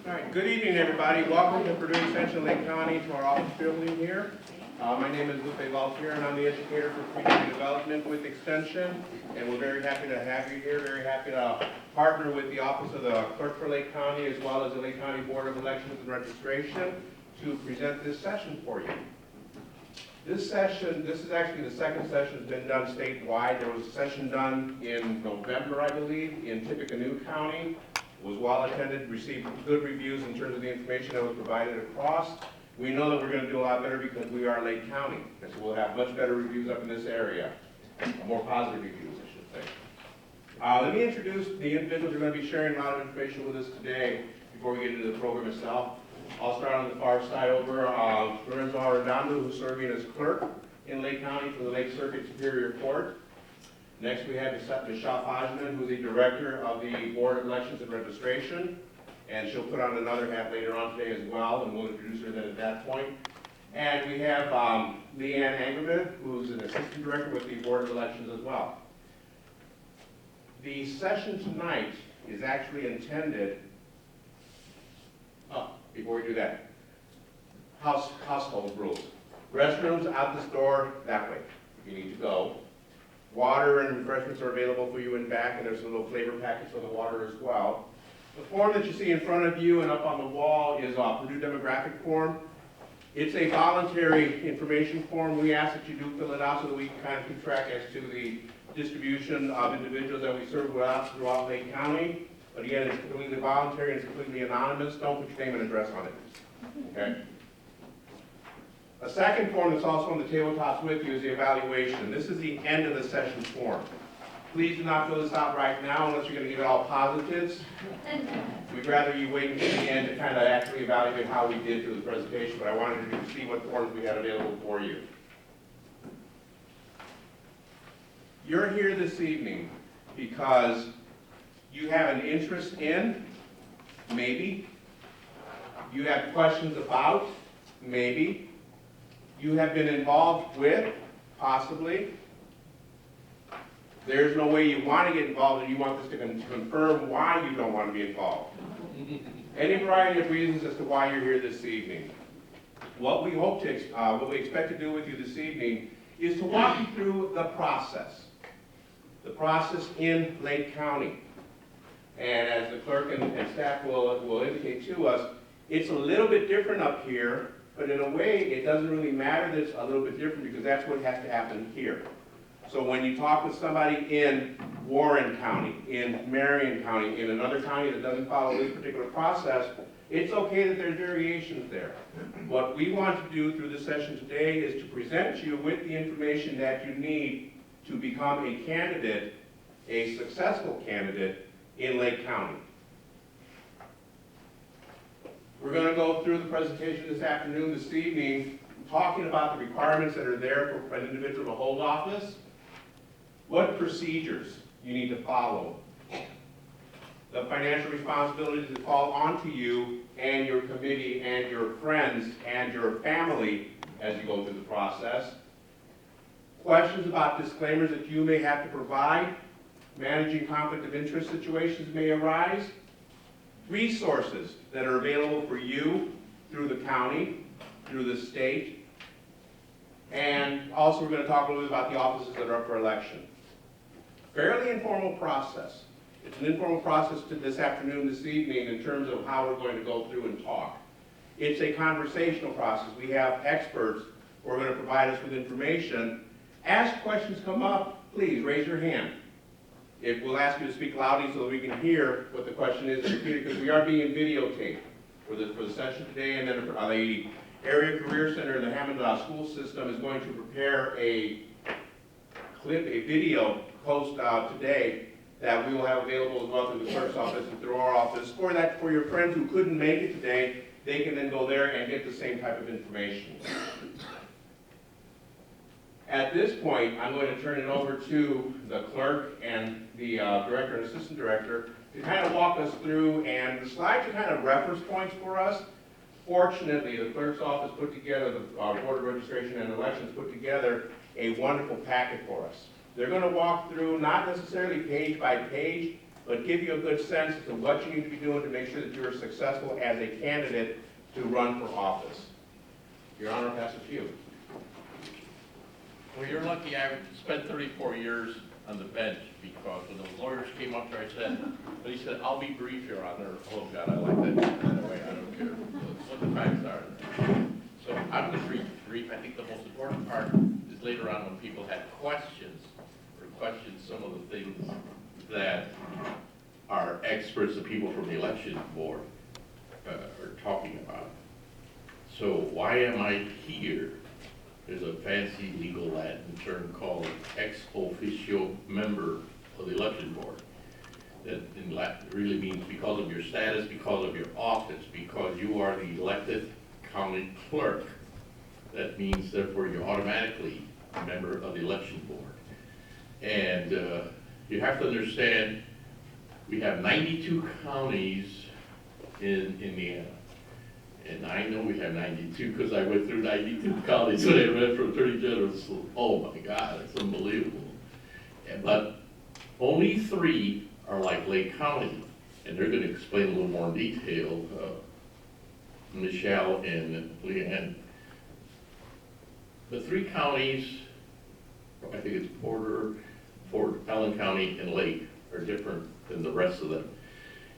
All right, good evening, everybody. Welcome to Purdue Extension Lake County to our office building here. My name is Lupe Valtier, and I'm the educator for community development with Extension. And we're very happy to have you here, very happy to partner with the Office of the Clerk for Lake County as well as the Lake County Board of Elections and Registration to present this session for you. This is actually the second session that's been done statewide. There was a session done in November, I believe, in Tippecanoe County. It was well attended, received good reviews in terms of the information that was provided across. We know that we're going to do a lot better because we are Lake County, and so we'll have much better reviews up in this area, more positive reviews, I should say. Let me introduce the individuals who are going to be sharing a lot of information with us today before we get into the program itself. I'll start on the far side over. Lorenzo Arredondo, who's serving as clerk in Lake County for the Lake Circuit Superior Court. Next we have Michelle Hodgman, who's the director of the Board of Elections and Registration. And she'll put on another hat later on today as well, and we'll introduce her then at that point. And we have Leanne Angerman, who's an assistant director with the Board of Elections as well. The session tonight is actually intended, before we do that, household rules. Restrooms out this door that way, if you need to go. Water and refreshments are available for you in back, and there's a little flavor package for the water as well. The form that you see in front of you and up on the wall is a Purdue demographic form. It's a voluntary information form. We ask that you do fill it out so that we can kind of keep track as to the distribution of individuals that we serve throughout Lake County. But again, it's completely voluntary and it's completely anonymous. Don't put your name and address on it. Okay? A second form that's also on the tabletops with you is the evaluation. This is the end of the session form. Please do not fill this out right now unless you're going to give it all positives. We'd rather you wait until the end to kind of actually evaluate how we did through the presentation, but I wanted you to see what forms we had available for you. You're here this evening because you have an interest in, maybe. You have questions about, maybe. You have been involved with, possibly. There's no way you want to get involved and you want this to confirm why you don't want to be involved. Any variety of reasons as to why you're here this evening. What we expect to do with you this evening is to walk you through the process in Lake County. And as the clerk and staff will indicate to us, it's a little bit different up here, but in a way it doesn't really matter that it's a little bit different because that's what has to happen here. So when you talk with somebody in Warren County, in Marion County, in another county that doesn't follow this particular process, it's okay that there's variations there. What we want to do through this session today is to present you with the information that you need to become a candidate, a successful candidate in Lake County. We're going to go through the presentation this afternoon, this evening, talking about the requirements that are there for an individual to hold office, what procedures you need to follow, the financial responsibilities that fall onto you and your committee and your friends and your family as you go through the process, questions about disclaimers that you may have to provide, managing conflict of interest situations may arise, resources that are available for you through the county, through the state, and also we're going to talk a little bit about the offices that are up for election. Fairly informal process. It's an informal process to this afternoon, this evening, in terms of how we're going to go through and talk. It's a conversational process. We have experts who are going to provide us with information. As questions come up, please raise your hand. We'll ask you to speak loudly so that we can hear what the question is, because we are being videotaped for the session today, and then the Area Career Center in the Hammond School System is going to prepare a video post today that we will have available as well through the clerk's office and through our office. For your friends who couldn't make it today, they can then go there and get the same type of information. At this point, I'm going to turn it over to the clerk and the director and assistant director to kind of walk us through, and the slides are kind of reference points for us. Fortunately, the clerk's office put together, the Board of Registration and Elections put together a wonderful packet for us. They're going to walk through, not necessarily page by page, but give you a good sense as to what you need to be doing to make sure that you're successful as a candidate to run for office. Your Honor, pass it to you. Well, you're lucky I spent 34 years on the bench, because when the lawyers came up there, I said, but he said, I'll be brief, Your Honor. Oh, God, I like that. Anyway, I don't care what the facts are. So I'm going to be brief. I think the most important part is later on when people had questions, or questioned some of the things that our experts, the people from the election board, are talking about. So why am I here? There's a fancy legal Latin term called ex officio member of the election board. That in Latin really means because of your status, because of your office, because you are the elected county clerk. That means therefore you're automatically a member of the election board. And you have to understand, we have 92 counties in Indiana. And I know we have 92 because I went through 92 counties when I ran for Attorney General. So, oh my God, it's unbelievable. But only 3 are like Lake County, and they're going to explain a little more in detail, Michelle and Leanne. The 3 counties, I think it's Porter, Fort Allen County, and Lake, are different than the rest of them.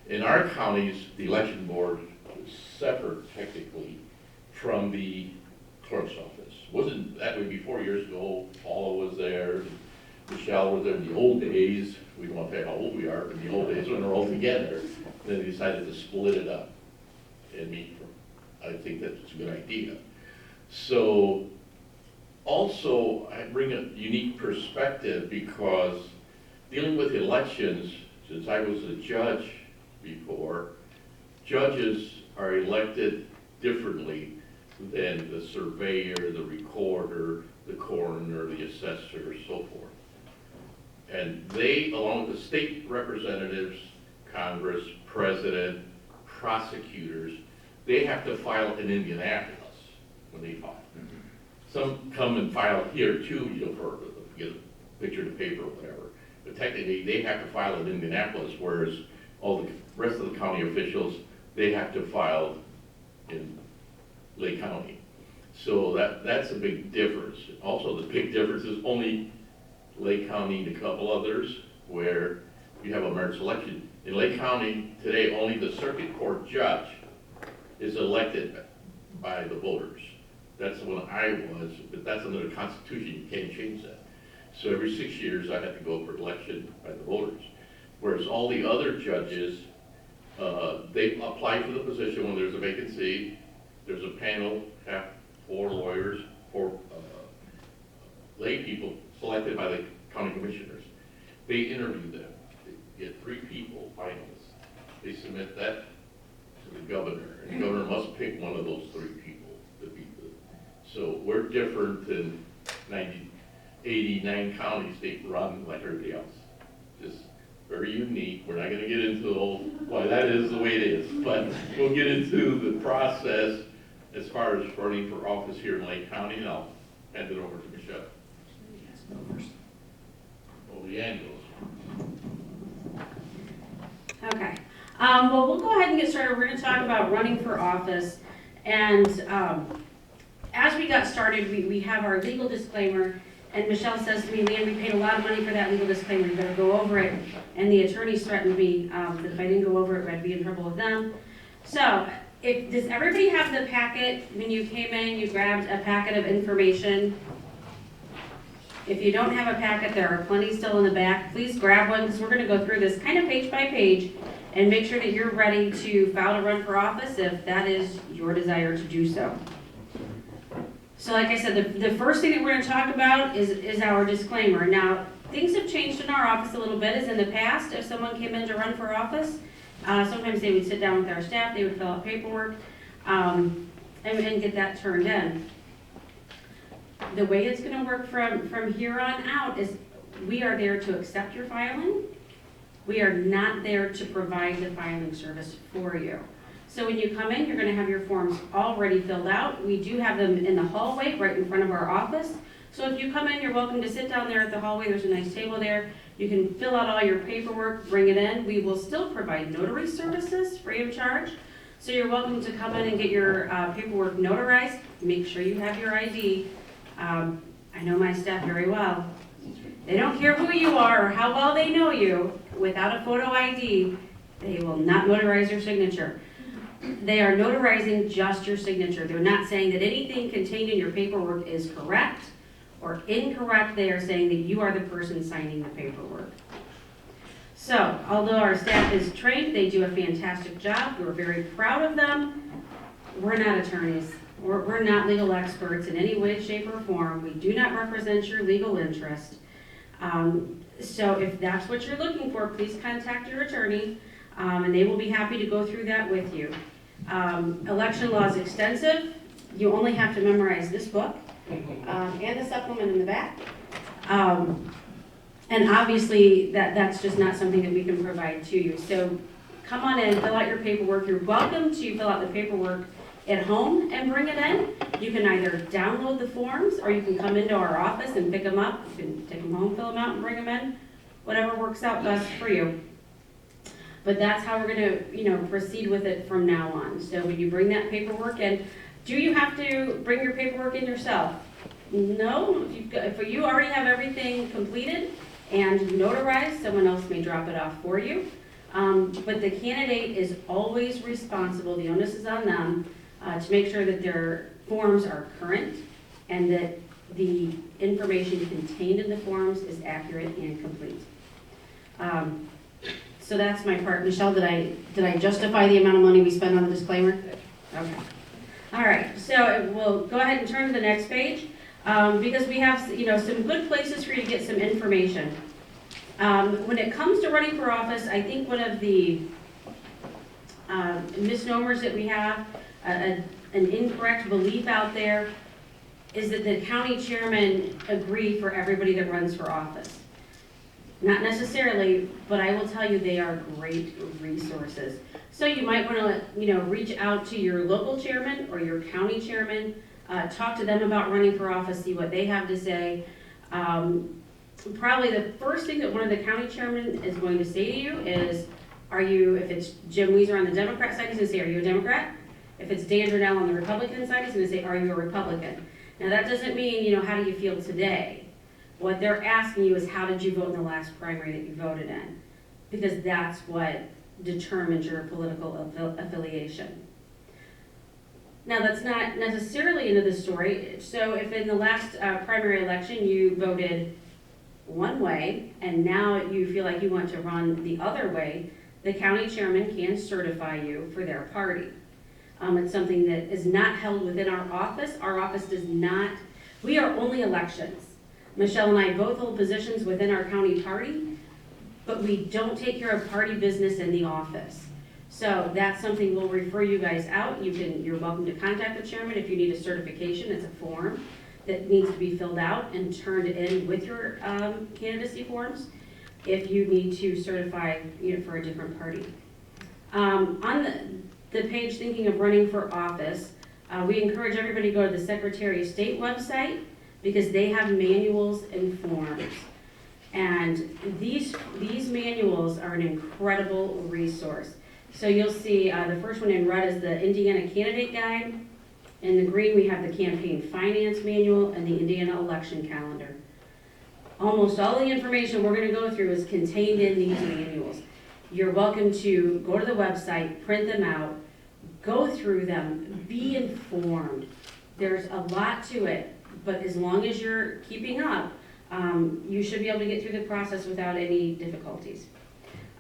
In our counties, the election board is separate technically from the clerk's office. Wasn't that way before years ago. Paula was there, Michelle was there in the old days. We don't want to say how old we are, but in the old days when they're all together, then they decided to split it up and meet. I think that's a good idea. So also, I bring a unique perspective because dealing with elections, since I was a judge before, judges are elected differently than the surveyor, the recorder, the coroner, the assessor, so forth. And they, along with the state representatives, Congress, president, prosecutors, they have to file in Indianapolis when they file. Some come and file here too, you know, for get a picture of the paper or whatever. But technically, they have to file in Indianapolis, whereas all the rest of the county officials, they have to file in Lake County. So that's a big difference. Also, the big difference is only Lake County and a couple others where you have a merit selection. In Lake County today, only the circuit court judge is elected by the voters. That's when I was, but that's under the Constitution, you can't change that. So every 6 years, I had to go for election by the voters. Whereas all the other judges, they apply for the position when there's a vacancy. There's a panel, 4 lawyers, 4 lay people selected by the county commissioners. They interview them. They get 3 people, finalists. They submit that to the governor, and the governor must pick one of those 3 people to be the. So we're different than 89 counties they run like everybody else. Just very unique. We're not going to get into the whole why that is the way it is, but we'll get into the process as far as running for office here in Lake County, and I'll hand it over to Michelle. Oh, Leanne goes. Okay. Well, we'll go ahead and get started. We're going to talk about running for office. And as we got started, we have our legal disclaimer. And Michelle says to me, Leanne, we paid a lot of money for that legal disclaimer. You better go over it. And the attorneys threatened me that if I didn't go over it, I'd be in trouble with them. So, does everybody have the packet? When you came in, you grabbed a packet of information. If you don't have a packet, there are plenty still in the back. Please grab one, because we're going to go through this kind of page by page and make sure that you're ready to file to run for office if that is your desire to do so. So like I said, the first thing that we're going to talk about is our disclaimer. Now, things have changed in our office a little bit, as in the past, if someone came in to run for office, sometimes they would sit down with our staff, they would fill out paperwork, and get that turned in. The way it's going to work from here on out is we are there to accept your filing. We are not there to provide the filing service for you. So when you come in, you're going to have your forms already filled out. We do have them in the hallway right in front of our office. So if you come in, you're welcome to sit down there at the hallway. There's a nice table there. You can fill out all your paperwork, bring it in. We will still provide notary services free of charge. So you're welcome to come in and get your paperwork notarized. Make sure you have your ID. I know my staff very well. They don't care who you are or how well they know you. Without a photo ID, they will not notarize your signature. They are notarizing just your signature. They're not saying that anything contained in your paperwork is correct or incorrect. They are saying that you are the person signing the paperwork. So, although our staff is trained, they do a fantastic job. We're very proud of them. We're not attorneys. We're not legal experts in any way, shape, or form. We do not represent your legal interest. So if that's what you're looking for, please contact your attorney, and they will be happy to go through that with you. Election law is extensive. You only have to memorize this book and the supplement in the back. And obviously, that's just not something that we can provide to you. So come on in, fill out your paperwork. You're welcome to fill out the paperwork at home and bring it in. You can either download the forms or you can come into our office and pick them up. You can take them home, fill them out, and bring them in. Whatever works out best for you. But that's how we're going to, proceed with it from now on. So when you bring that paperwork in, do you have to bring your paperwork in yourself? No. If you already have everything completed and notarized, someone else may drop it off for you. But the candidate is always responsible. The onus is on them. To make sure that their forms are current and that the information contained in the forms is accurate and complete. So that's my part. Michelle, did I justify the amount of money we spend on the disclaimer? Okay. All right, so we'll go ahead and turn to the next page because we have some good places for you to get some information. When it comes to running for office, I think one of the misnomers that we have, an incorrect belief out there, is that the county chairman agree for everybody that runs for office. Not necessarily, but I will tell you they are great resources. So you might want to, reach out to your local chairman or your county chairman, talk to them about running for office, see what they have to say. Probably the first thing that one of the county chairmen is going to say to you is, if it's Jim Weezer on the Democrat side, he's going to say, are you a Democrat? If it's Dan Durnell on the Republican side, he's going to say, are you a Republican? Now that doesn't mean, how do you feel today? What they're asking you is, how did you vote in the last primary that you voted in? Because that's what determines your political affiliation. Now that's not necessarily into the story. So if in the last primary election you voted one way and now you feel like you want to run the other way, the county chairman can certify you for their party. It's something that is not held within our office. Our office does not, we are only elections. Michelle and I both hold positions within our county party, but we don't take care of party business in the office. So that's something we'll refer you guys out. You're welcome to contact the chairman if you need a certification. It's a form that needs to be filled out and turned in with your candidacy forms if you need to certify for a different party. On the page thinking of running for office, we encourage everybody to go to the Secretary of State website because they have manuals and forms. And these manuals are an incredible resource. So you'll see the first one in red is the Indiana Candidate Guide. In the green we have the Campaign Finance Manual and the Indiana Election Calendar. Almost all the information we're going to go through is contained in these manuals. You're welcome to go to the website, print them out, go through them, be informed. There's a lot to it, but as long as you're keeping up, you should be able to get through the process without any difficulties.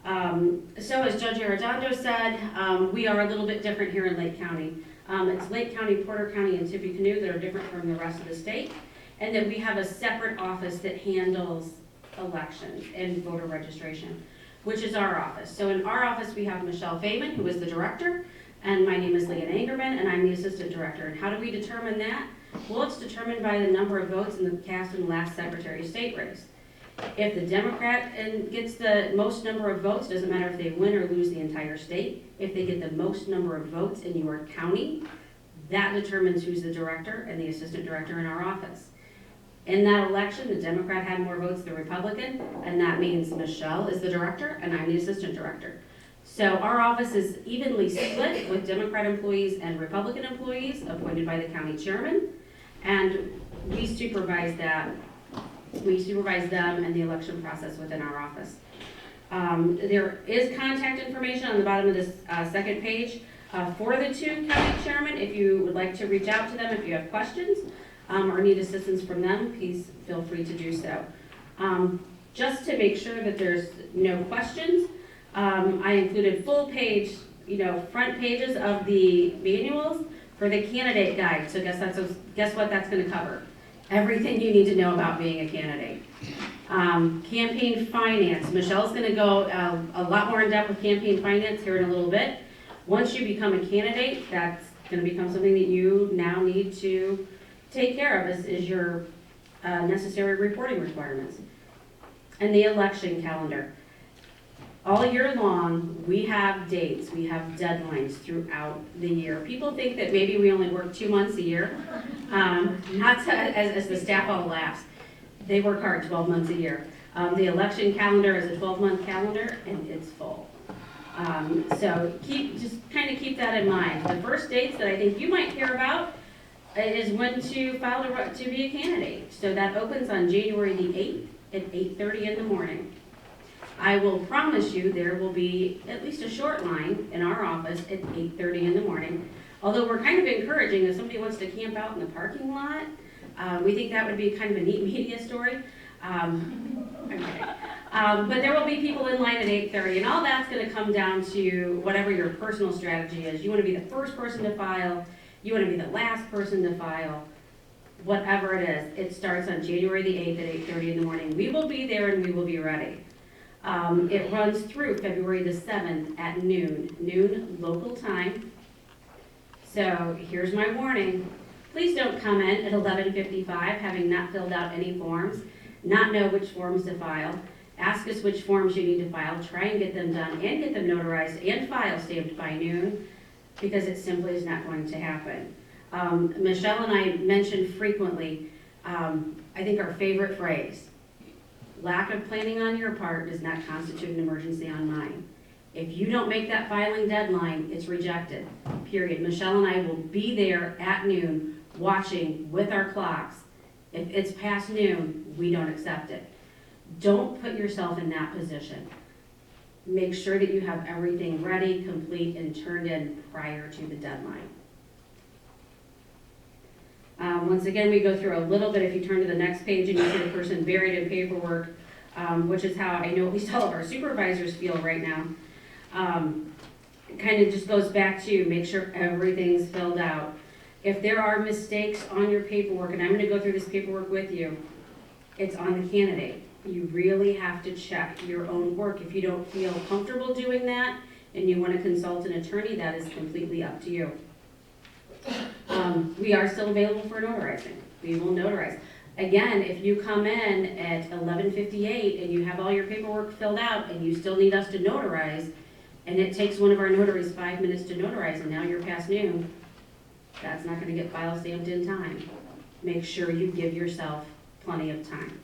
So as Judge Arredondo said, we are a little bit different here in Lake County. It's Lake County, Porter County, and Tippecanoe that are different from the rest of the state, and that we have a separate office that handles elections and voter registration, which is our office. So in our office we have Michelle Fayman, who is the director, and my name is Leanne Angerman, and I'm the assistant director. And how do we determine that? Well, it's determined by the number of votes in the cast in the last Secretary of State race. If the Democrat gets the most number of votes, doesn't matter if they win or lose the entire state, if they get the most number of votes in your county, that determines who's the director and the assistant director in our office. In that election, the Democrat had more votes than Republican, and that means Michelle is the director and I'm the assistant director. So our office is evenly split with Democrat employees and Republican employees appointed by the county chairman, and we supervise that. We supervise them and the election process within our office. There is contact information on the bottom of this second page for the two county chairmen. If you would like to reach out to them if you have questions or need assistance from them, please feel free to do so. Just to make sure that there's no questions, I included full page, front pages of the manuals for the candidate guide. So guess what that's going to cover? Everything you need to know about being a candidate. Campaign finance. Michelle's going to go a lot more in depth with campaign finance here in a little bit. Once you become a candidate, that's going to become something that you now need to take care of is your necessary reporting requirements. And the election calendar. All year long, we have dates, we have deadlines throughout the year. People think that maybe we only work 2 months a year. Not to, as the staff all laughs, they work hard 12 months a year. The election calendar is a 12-month calendar, and it's full. So just kind of keep that in mind. The first dates that I think you might hear about is when to file to be a candidate. So that opens on January the 8th at 8:30 in the morning. I will promise you there will be at least a short line in our office at 8:30 in the morning. Although we're kind of encouraging if somebody wants to camp out in the parking lot, we think that would be kind of a neat media story. But there will be people in line at 8:30, and all that's going to come down to whatever your personal strategy is. You want to be the first person to file, you want to be the last person to file, whatever it is. It starts on January the 8th at 8:30 in the morning. We will be there and we will be ready. It runs through February the 7th at noon local time. So here's my warning. Please don't come in at 11:55 having not filled out any forms, not know which forms to file. Ask us which forms you need to file, try and get them done and get them notarized and file stamped by noon, because it simply is not going to happen. Michelle and I mentioned frequently, I think our favorite phrase, lack of planning on your part does not constitute an emergency on mine. If you don't make that filing deadline, it's rejected, period. Michelle and I will be there at noon watching with our clocks. If it's past noon, we don't accept it. Don't put yourself in that position. Make sure that you have everything ready, complete, and turned in prior to the deadline. Once again, we go through a little bit. If you turn to the next page and you see the person buried in paperwork, which is how I know at least all of our supervisors feel right now, it kind of just goes back to make sure everything's filled out. If there are mistakes on your paperwork, and I'm going to go through this paperwork with you, it's on the candidate. You really have to check your own work. If you don't feel comfortable doing that and you want to consult an attorney, that is completely up to you. We are still available for notarizing. We will notarize. Again, if you come in at 11:58 and you have all your paperwork filled out and you still need us to notarize, and it takes one of our notaries 5 minutes to notarize and now you're past noon, that's not going to get file stamped in time. Make sure you give yourself plenty of time.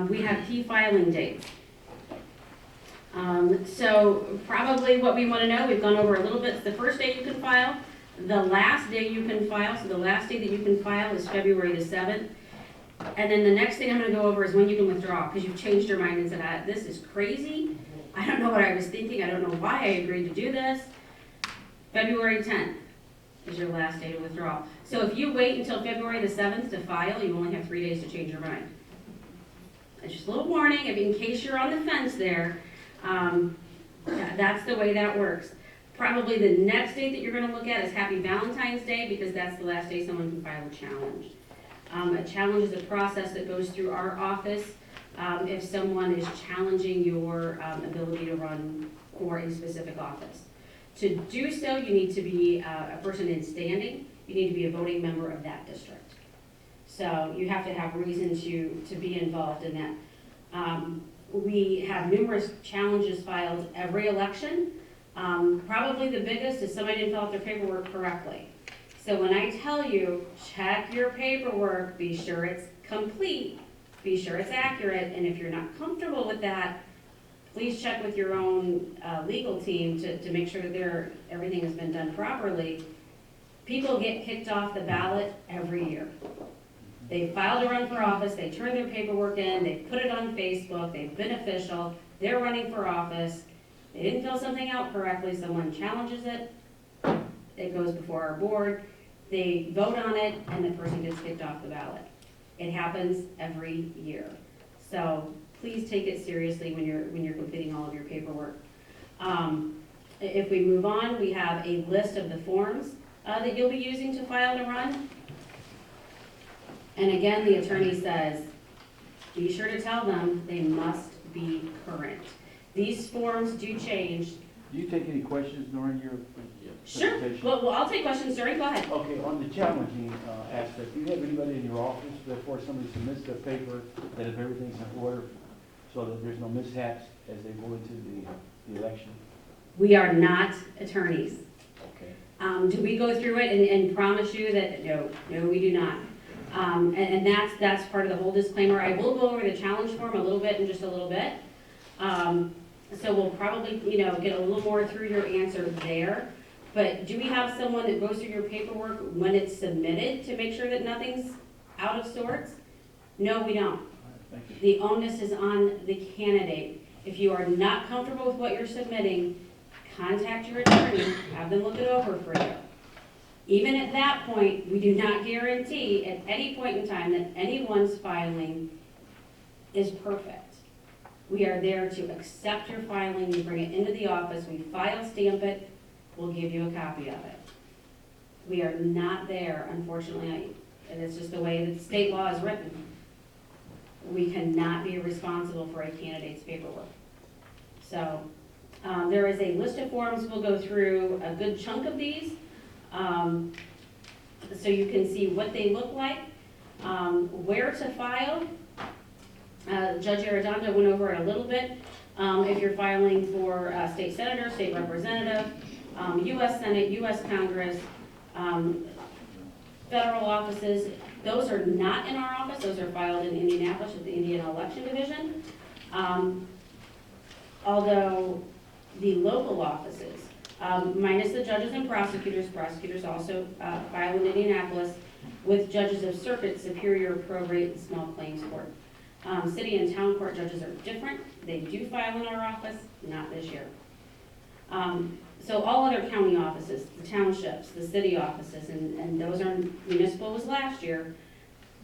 We have key filing dates. So probably what we want to know, we've gone over a little bit, it's the first day you can file, the last day you can file, so the last day that you can file is February the 7th. And then the next thing I'm going to go over is when you can withdraw, because you've changed your mind and said, this is crazy, I don't know what I was thinking, I don't know why I agreed to do this. February 10th is your last day to withdraw. So if you wait until February the 7th to file, you only have 3 days to change your mind. It's just a little warning, in case you're on the fence there. That's the way that works. Probably the next date that you're going to look at is Happy Valentine's Day, because that's the last day someone can file a challenge. A challenge is a process that goes through our office if someone is challenging your ability to run for a specific office. To do so, you need to be a person in standing. You need to be a voting member of that district. So you have to have reason to be involved in that. We have numerous challenges filed every election. Probably the biggest is somebody didn't fill out their paperwork correctly. So when I tell you, check your paperwork, be sure it's complete, be sure it's accurate, and if you're not comfortable with that, please check with your own legal team to make sure that everything has been done properly. People get kicked off the ballot every year. They filed to run for office, they turned their paperwork in, they put it on Facebook, they've been official, they're running for office, they didn't fill something out correctly, someone challenges it, it goes before our board, they vote on it, and the person gets kicked off the ballot. It happens every year. So please take it seriously when you're completing all of your paperwork. If we move on, we have a list of the forms that you'll be using to file to run. And again, the attorney says, be sure to tell them they must be current. These forms do change. Do you take any questions during your Sure, presentation? well, I'll take questions during, go ahead. Okay, on the challenging aspect, do you have anybody in your office before somebody submits their paper that if everything's in order so that there's no mishaps as they go into the election? We are not attorneys. Okay. Do we go through it and promise you that, no, we do not. And that's part of the whole disclaimer. I will go over the challenge form a little bit in just a little bit. So we'll probably, get a little more through your answer there. But do we have someone that goes through your paperwork when it's submitted to make sure that nothing's out of sorts? No, we don't. All right, thank you. The onus is on the candidate. If you are not comfortable with what you're submitting, contact your attorney, have them look it over for you. Even at that point, we do not guarantee at any point in time that anyone's filing is perfect. We are there to accept your filing, you bring it into the office, we file stamp it, we'll give you a copy of it. We are not there, unfortunately, and it's just the way that state law is written. We cannot be responsible for a candidate's paperwork. So, there is a list of forms, we'll go through a good chunk of these, so you can see what they look like, where to file. Judge Arredondo went over it a little bit. If you're filing for state senator, state representative, U.S. Senate, U.S. Congress, federal offices, those are not in our office, those are filed in Indianapolis at the Indiana Election Division. Although the local offices, minus the judges and prosecutors also file in Indianapolis with judges of circuit, superior, probate, and small claims court. City and town court judges are different. They do file in our office, not this year. So all other county offices, the townships, the city offices, and those are municipal was last year,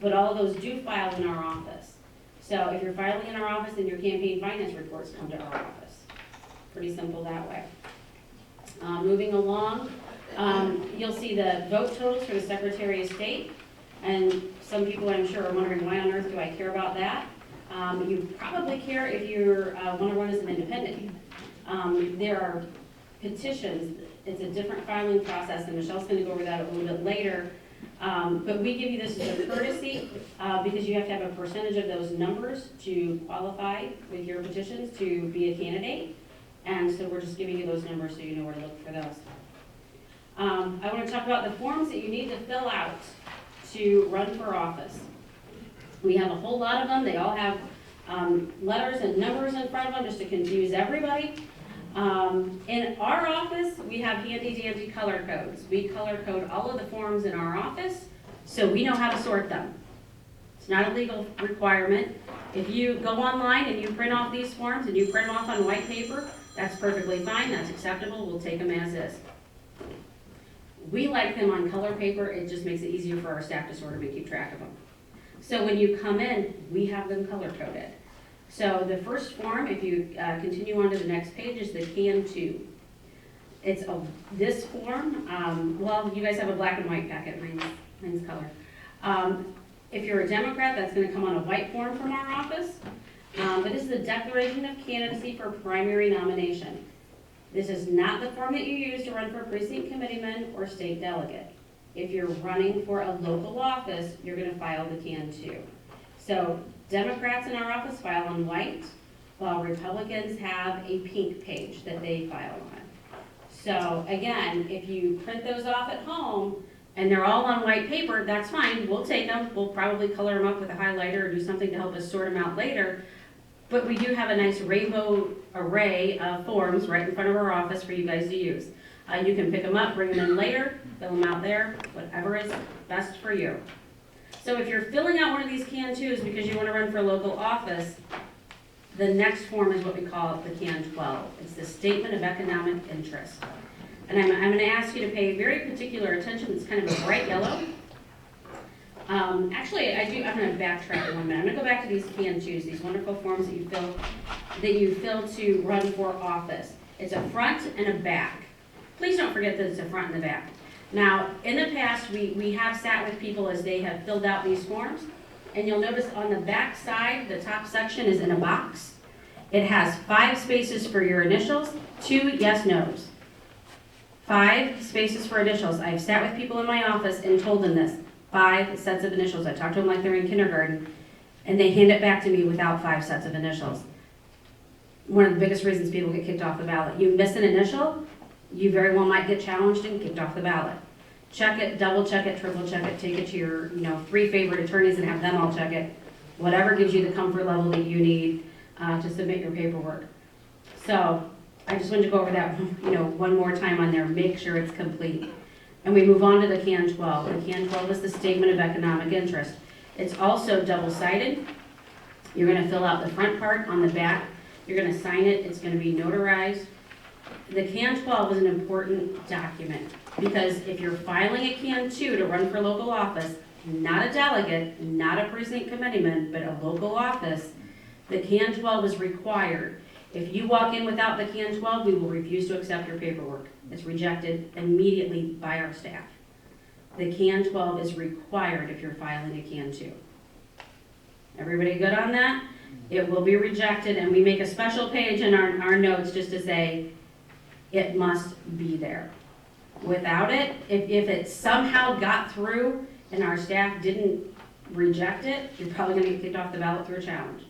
but all of those do file in our office. So if you're filing in our office, then your campaign finance reports come to our office. Pretty simple that way. Moving along, you'll see the vote totals for the Secretary of State. And some people, I'm sure, are wondering, why on earth do I care about that? You probably care if you want to run as an independent. There are petitions. It's a different filing process, and Michelle's going to go over that a little bit later. But we give you this as a courtesy because you have to have a percentage of those numbers to qualify with your petitions to be a candidate. And so we're just giving you those numbers so you know where to look for those. I want to talk about the forms that you need to fill out to run for office. We have a whole lot of them. They all have letters and numbers in front of them just to confuse everybody. In our office, we have handy-dandy color codes. We color code all of the forms in our office so we know how to sort them. It's not a legal requirement. If you go online and you print off these forms and you print them off on white paper, that's perfectly fine. That's acceptable. We'll take them as is. We like them on color paper. It just makes it easier for our staff to sort them and keep track of them. So when you come in, we have them color coded. So the first form, if you continue on to the next page, is the Can 2. It's this form, well, you guys have a black and white packet, mine's color. If you're a Democrat, that's going to come on a white form from our office. But this is a declaration of candidacy for primary nomination. This is not the form that you use to run for precinct committeeman or state delegate. If you're running for a local office, you're going to file the Can 2. So Democrats in our office file on white, while Republicans have a pink page that they file on. So again, if you print those off at home and they're all on white paper, that's fine, we'll take them, we'll probably color them up with a highlighter or do something to help us sort them out later. But we do have a nice rainbow array of forms right in front of our office for you guys to use. You can pick them up, bring them in later, fill them out there, whatever is best for you. So if you're filling out one of these Can 2s because you want to run for a local office, the next form is what we call the Can 12. It's the Statement of Economic Interest. And I'm going to ask you to pay very particular attention. It's kind of a bright yellow. Actually, I'm going to backtrack 1 minute. I'm going to go back to these Can 2s, these wonderful forms that you fill to run for office. It's a front and a back. Please don't forget that it's a front and a back. Now, in the past, we have sat with people as they have filled out these forms, and you'll notice on the back side, the top section is in a box. It has 5 spaces for your initials, 2 yes/nos. 5 spaces for initials. I've sat with people in my office and told them this, 5 sets of initials. I talk to them like they're in kindergarten, and they hand it back to me without 5 sets of initials. One of the biggest reasons people get kicked off the ballot. You miss an initial, you very well might get challenged and kicked off the ballot. Check it, double check it, triple check it, take it to your 3 favorite attorneys and have them all check it. Whatever gives you the comfort level that you need to submit your paperwork. So I just wanted to go over that one more time on there, make sure it's complete. And we move on to the Can 12. The Can 12 is the Statement of Economic Interest. It's also double-sided. You're going to fill out the front part on the back. You're going to sign it. It's going to be notarized. The Can 12 is an important document because if you're filing a Can 2 to run for local office, not a delegate, not a precinct committeeman, but a local office, the Can 12 is required. If you walk in without the Can 12, we will refuse to accept your paperwork. It's rejected immediately by our staff. The Can 12 is required if you're filing a Can 2. Everybody good on that? It will be rejected, and we make a special page in our notes just to say, it must be there. Without it, if it somehow got through and our staff didn't reject it, you're probably going to get kicked off the ballot through a challenge.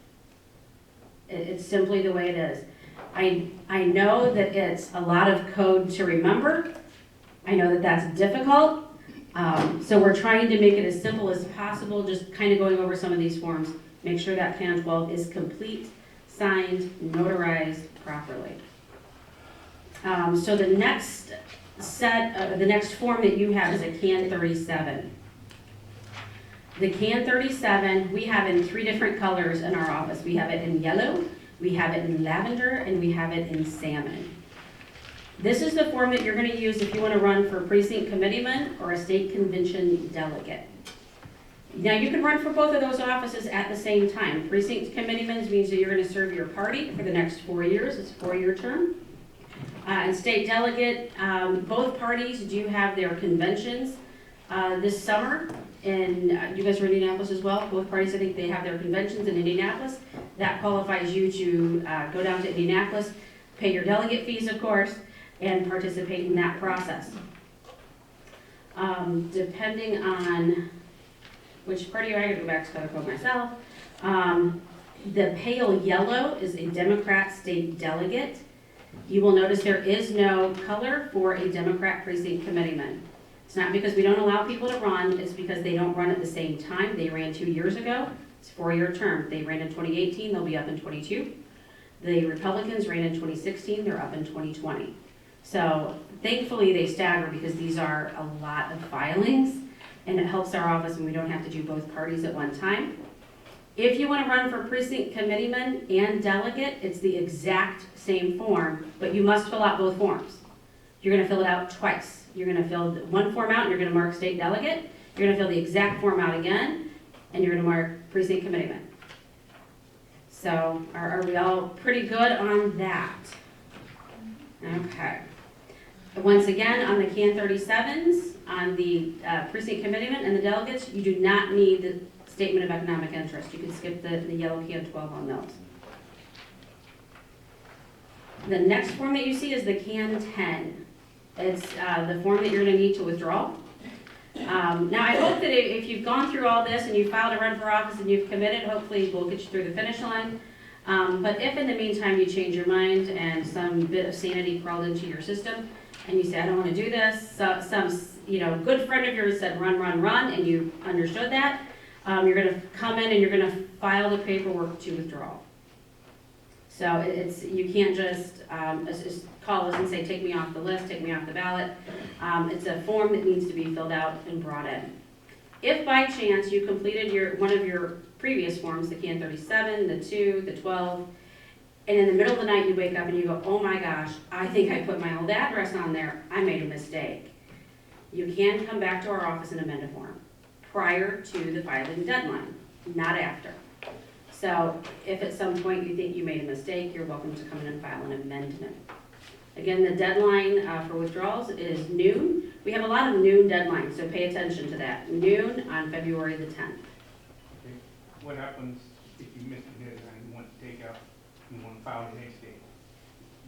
It's simply the way it is. I know that it's a lot of code to remember. I know that that's difficult. So we're trying to make it as simple as possible, just kind of going over some of these forms. Make sure that Can 12 is complete, signed, notarized properly. So the next the next form that you have is a Can 37. The Can 37, we have in 3 different colors in our office. We have it in yellow, we have it in lavender, and we have it in salmon. This is the form that you're going to use if you want to run for precinct committeeman or a state convention delegate. Now, you can run for both of those offices at the same time. Precinct committeeman means that you're going to serve your party for the next 4 years. It's a 4-year term. And state delegate, both parties do have their conventions this summer. And you guys are in Indianapolis as well. Both parties, I think they have their conventions in Indianapolis. That qualifies you to go down to Indianapolis, pay your delegate fees, of course, and participate in that process. Depending on which party I gotta go back to color code myself. The pale yellow is a Democrat state delegate. You will notice there is no color for a Democrat precinct committeeman. It's not because we don't allow people to run, it's because they don't run at the same time. They ran 2 years ago. It's a 4-year term. They ran in 2018, they'll be up in 22. The Republicans ran in 2016, they're up in 2020. So thankfully they stagger because these are a lot of filings and it helps our office and we don't have to do both parties at one time. If you want to run for precinct committeeman and delegate, it's the exact same form, but you must fill out both forms. You're going to fill it out twice. You're going to fill one form out and you're going to mark state delegate. You're going to fill the exact form out again, and you're going to mark precinct committeeman. So are we all pretty good on that? Okay. Once again, on the Can 37s, on the precinct committeeman and the delegates, you do not need the Statement of Economic Interest. You can skip the yellow Can 12 on those. The next form that you see is the Can 10. It's the form that you're going to need to withdraw. Now, I hope that if you've gone through all this and you've filed a run for office and you've committed, hopefully we'll get you through the finish line. But if in the meantime you change your mind and some bit of sanity crawled into your system and you say, I don't wanna do this, so, some, good friend of yours said, run, run, run, and you understood that, you're gonna come in and you're gonna file the paperwork to withdraw. So you can't just call us and say, take me off the list, take me off the ballot. It's a form that needs to be filled out and brought in. If by chance you completed one of your previous forms, the CAN 37, the 2, the 12, and in the middle of the night you wake up and you go, oh my gosh, I think I put my old address on there, I made a mistake. You can come back to our office and amend a form prior to the filing deadline, not after. So if at some point you think you made a mistake, you're welcome to come in and file an amendment. Again, the deadline for withdrawals is noon. We have a lot of noon deadlines, so pay attention to that. Noon on February the 10th. What happens if you miss the deadline, you want to take out, you want to file the next day?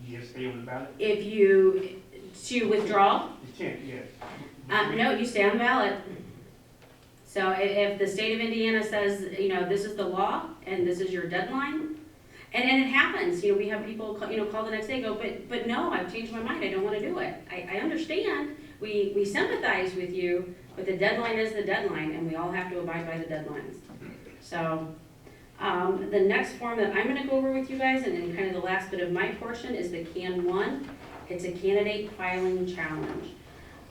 You just stay on the ballot? To withdraw, The 10th, yes. no, you stay on the ballot. So if the state of Indiana says, this is the law and this is your deadline, and it happens, we have people, call the next day, go, but no, I've changed my mind, I don't want to do it. I understand, we sympathize with you, but the deadline is the deadline, and we all have to abide by the deadlines. So, the next form that I'm gonna go over with you guys, and then kind of the last bit of my portion, is the CAN 1. It's a candidate filing challenge.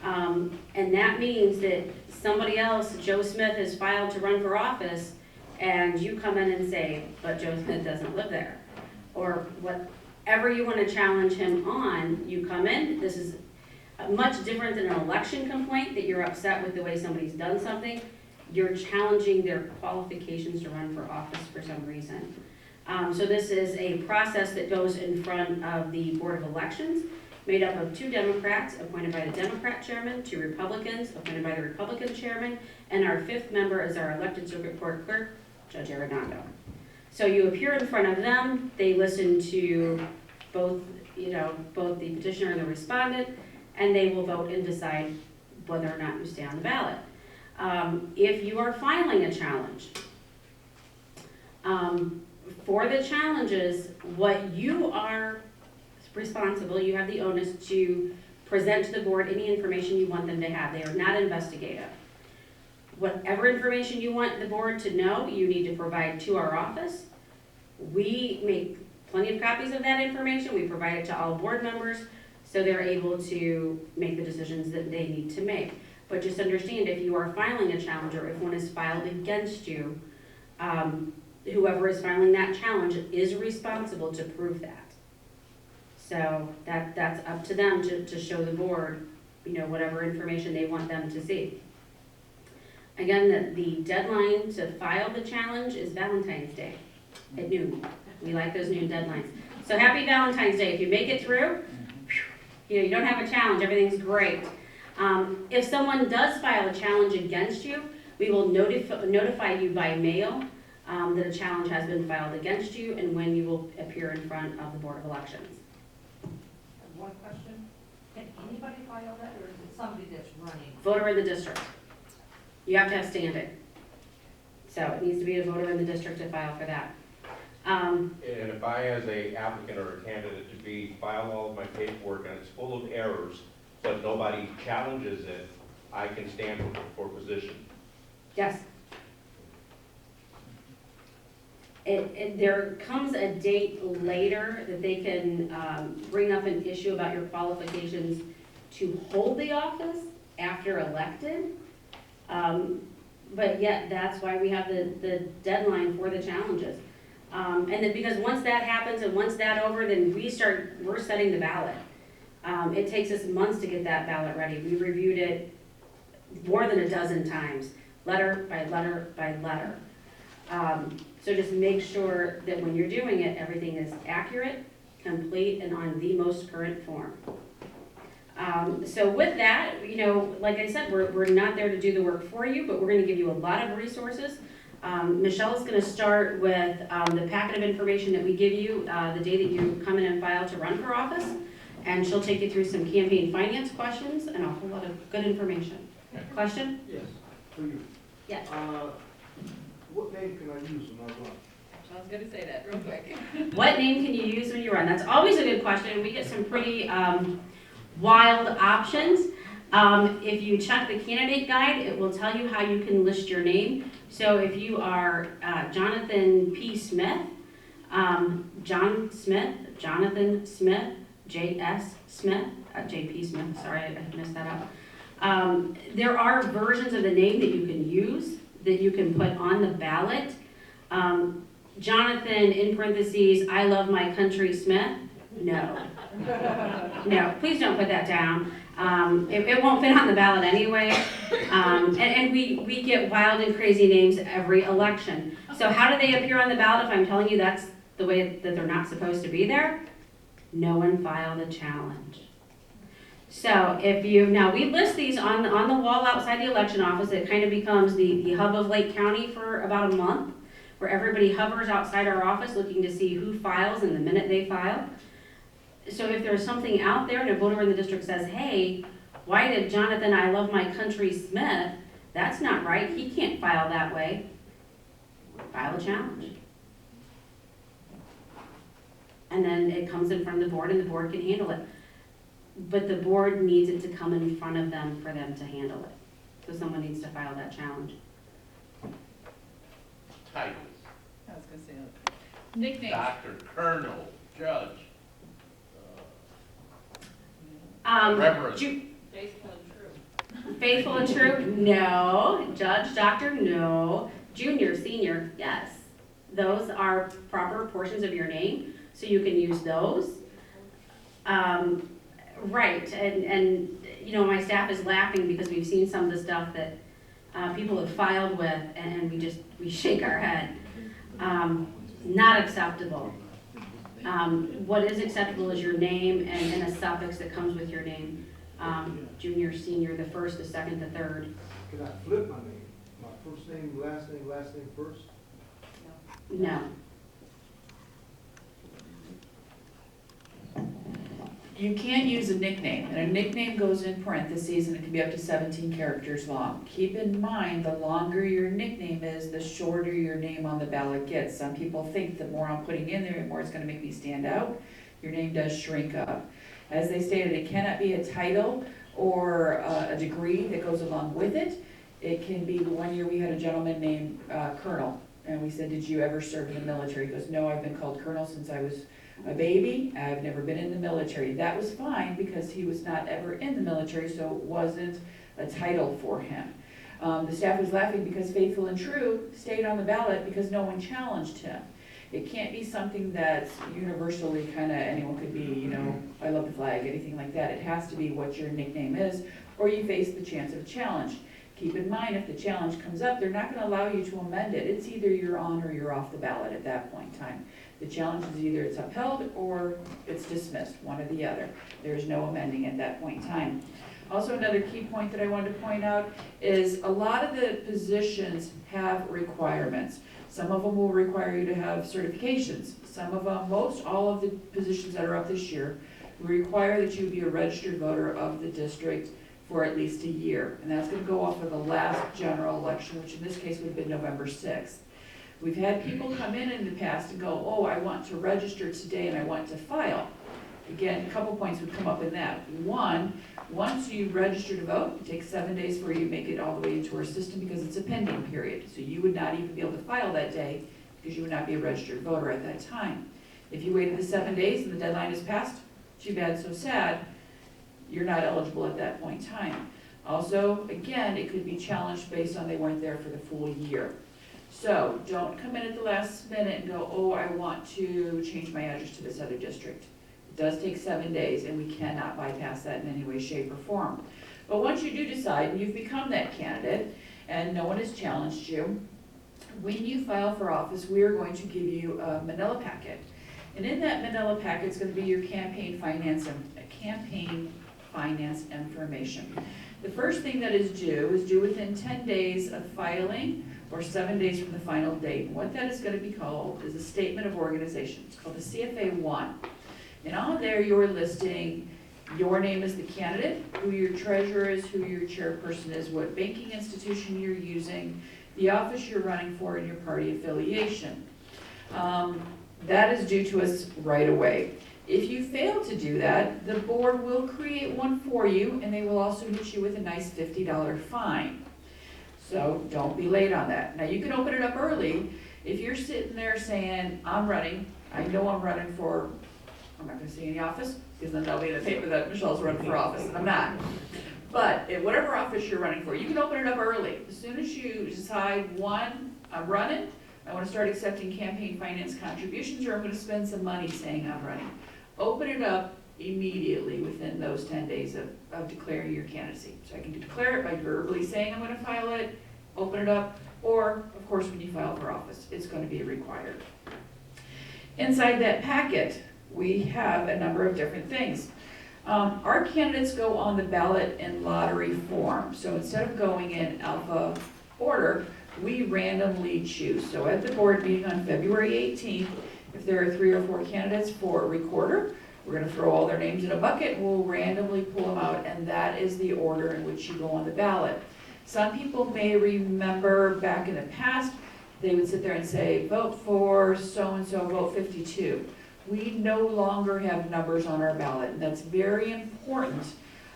And that means that somebody else, Joe Smith, has filed to run for office, and you come in and say, but Joe Smith doesn't live there. Or whatever you want to challenge him on, you come in. This is much different than an election complaint that you're upset with the way somebody's done something. You're challenging their qualifications to run for office for some reason. So this is a process that goes in front of the Board of Elections, made up of 2 Democrats appointed by the Democrat chairman, 2 Republicans appointed by the Republican chairman, and our 5th member is our elected circuit court clerk, Judge Arredondo. So you appear in front of them, they listen to both the petitioner and the respondent, and they will vote and decide whether or not you stay on the ballot. If you are filing a challenge, for the challenges, what you are responsible, you have the onus to present to the board any information you want them to have. They are not investigative. Whatever information you want the board to know, you need to provide to our office. We make plenty of copies of that information. We provide it to all board members so they're able to make the decisions that they need to make. But just understand, if you are filing a challenge or if one is filed against you, whoever is filing that challenge is responsible to prove that. So that's up to them to show the board, whatever information they want them to see. Again, the deadline to file the challenge is Valentine's Day at noon. We like those noon deadlines. So happy Valentine's Day. If you make it through, you don't have a challenge, everything's great. If someone does file a challenge against you, we will notify you by mail that a challenge has been filed against you and when you will appear in front of the Board of Elections. One question, can anybody file that, or is it somebody that's running? Voter in the district. You have to have standing. So it needs to be a voter in the district to file for that. And if I, as a applicant or a candidate to be, file all of my paperwork and it's full of errors, but nobody challenges it, I can stand for position. Yes. There comes a date later that they can bring up an issue about your qualifications to hold the office after elected. But yet, that's why we have the deadline for the challenges. And then because once that happens and once that's over, then we're setting the ballot. It takes us months to get that ballot ready. We reviewed it more than a dozen times, letter by letter by letter. So just make sure that when you're doing it, everything is accurate, complete, and on the most current form. So with that, like I said, we're not there to do the work for you, but we're going to give you a lot of resources. Michelle is going to start with the packet of information that we give you the day that you come in and file to run for office, and she'll take you through some campaign finance questions and a whole lot of good information. Question? Yes, for you. Yes. What name can I use when I run? I was gonna say that real quick. What name can you use when you run? That's always a good question. We get some pretty wild options. If you check the candidate guide, it will tell you how you can list your name. So if you are Jonathan P. Smith, John Smith, Jonathan Smith, J.S. Smith, J.P. Smith, sorry, I messed that up. There are versions of the name that you can use, that you can put on the ballot. Jonathan, in parentheses, I love my country Smith. No. No, please don't put that down. It won't fit on the ballot anyway. And we get wild and crazy names every election. So how do they appear on the ballot if I'm telling you that's the way that they're not supposed to be there? No one filed a challenge. So if you, now we list these on the wall outside the election office. It kind of becomes the hub of Lake County for about a month, where everybody hovers outside our office looking to see who files and the minute they file. So if there's something out there and a voter in the district says, hey, why did Jonathan I love my country Smith? That's not right, he can't file that way. File a challenge. And then it comes in front of the board and the board can handle it. But the board needs it to come in front of them for them to handle it. So someone needs to file that challenge. Titles, I was gonna say, nicknames. doctor, colonel, judge, Reverend. Faithful and true. Faithful and true? No. Judge, doctor? No. Junior, senior? Yes. Those are proper portions of your name, so you can use those. Right, and you know, my staff is laughing because we've seen some of the stuff that people have filed with, and we shake our head. Not acceptable. What is acceptable is your name and a suffix that comes with your name. Junior, senior, the first, the second, the third. Can I flip my name? My first name, last name first? No. You can't use a nickname, and a nickname goes in parentheses, and it can be up to 17 characters long. Keep in mind, the longer your nickname is, the shorter your name on the ballot gets. Some people think the more I'm putting in there, the more it's gonna make me stand out. Your name does shrink up. As they stated, it cannot be a title or a degree that goes along with it. It can be, one year we had a gentleman named Colonel, and we said, did you ever serve in the military? He goes, no, I've been called Colonel since I was a baby. I've never been in the military. That was fine because he was not ever in the military, so it wasn't a title for him. The staff was laughing because faithful and true stayed on the ballot because no one challenged him. It can't be something that's universally kind of, anyone could be, you know, I love the flag, anything like that. It has to be what your nickname is, or you face the chance of challenge. Keep in mind, if the challenge comes up, they're not going to allow you to amend it. It's either you're on or you're off the ballot at that point in time. The challenge is either it's upheld or it's dismissed, one or the other. There's no amending at that point in time. Also, another key point that I wanted to point out is a lot of the positions have requirements. Some of them will require you to have certifications. Some of them, most all of the positions that are up this year require that you be a registered voter of the district for at least a year. And that's going to go off of the last general election, which in this case would have been November 6th. We've had people come in the past and go, oh, I want to register today and I want to file. Again, a couple points would come up in that. One, once you register to vote, it takes 7 days for you to make it all the way into our system because it's a pending period. So you would not even be able to file that day because you would not be a registered voter at that time. If you waited the 7 days and the deadline is passed, too bad, so sad, you're not eligible at that point in time. Also, again, it could be challenged based on they weren't there for the full year. So don't come in at the last minute and go, oh, I want to change my address to this other district. It does take 7 days, and we cannot bypass that in any way, shape, or form. But once you do decide, and you've become that candidate, and no one has challenged you, when you file for office, we are going to give you a manila packet. And in that manila packet is going to be your campaign finance information. The first thing that is due within 10 days of filing or 7 days from the final date. And what that is going to be called is a statement of organization. It's called the CFA-1. And on there you're listing your name as the candidate, who your treasurer is, who your chairperson is, what banking institution you're using, the office you're running for, and your party affiliation. That is due to us right away. If you fail to do that, the board will create one for you, and they will also hit you with a nice $50 fine. So don't be late on that. Now, you can open it up early. If you're sitting there saying, I'm running, I know I'm running for, I'm not gonna say any office, because then they'll be in the paper that Michelle's running for office, and I'm not. But in whatever office you're running for, you can open it up early. As soon as you decide, one, I'm running, I wanna start accepting campaign finance contributions, or I'm gonna spend some money saying I'm running. Open it up immediately within those 10 days of declaring your candidacy. So I can declare it by verbally saying I'm gonna file it, open it up, or, of course, when you file for office, it's gonna be required. Inside that packet, we have a number of different things. Our candidates go on the ballot in lottery form. So instead of going in alpha order, we randomly choose. So at the board meeting on February 18th, if there are 3 or 4 candidates for a recorder, we're gonna throw all their names in a bucket, and we'll randomly pull them out, and that is the order in which you go on the ballot. Some people may remember back in the past, they would sit there and say, vote for so-and-so, vote 52. We no longer have numbers on our ballot, and that's very important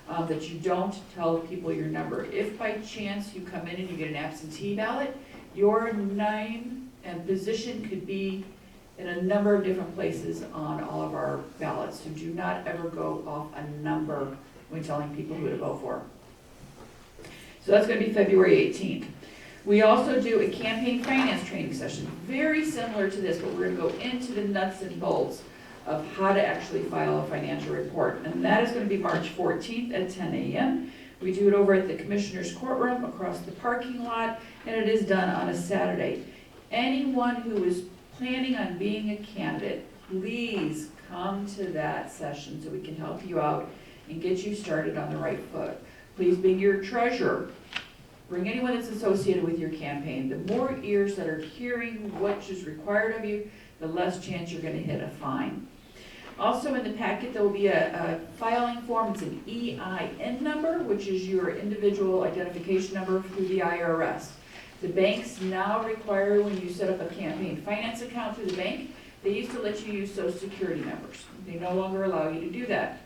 that you don't tell people your number. If by chance you come in and you get an absentee ballot, your name and position could be in a number of different places on all of our ballots. So do not ever go off a number when telling people who to vote for. So that's going to be February 18th. We also do a campaign finance training session, very similar to this, but we're going to go into the nuts and bolts of how to actually file a financial report. And that is going to be March 14th at 10 a.m. We do it over at the Commissioner's Courtroom across the parking lot, and it is done on a Saturday. Anyone who is planning on being a candidate, please come to that session so we can help you out and get you started on the right foot. Please bring your treasurer. Bring anyone that's associated with your campaign. The more ears that are hearing what is required of you, the less chance you're going to hit a fine. Also in the packet, there will be a filing form. It's an EIN number, which is your individual identification number through the IRS. The banks now require, when you set up a campaign finance account through the bank, they used to let you use Social Security numbers. They no longer allow you to do that.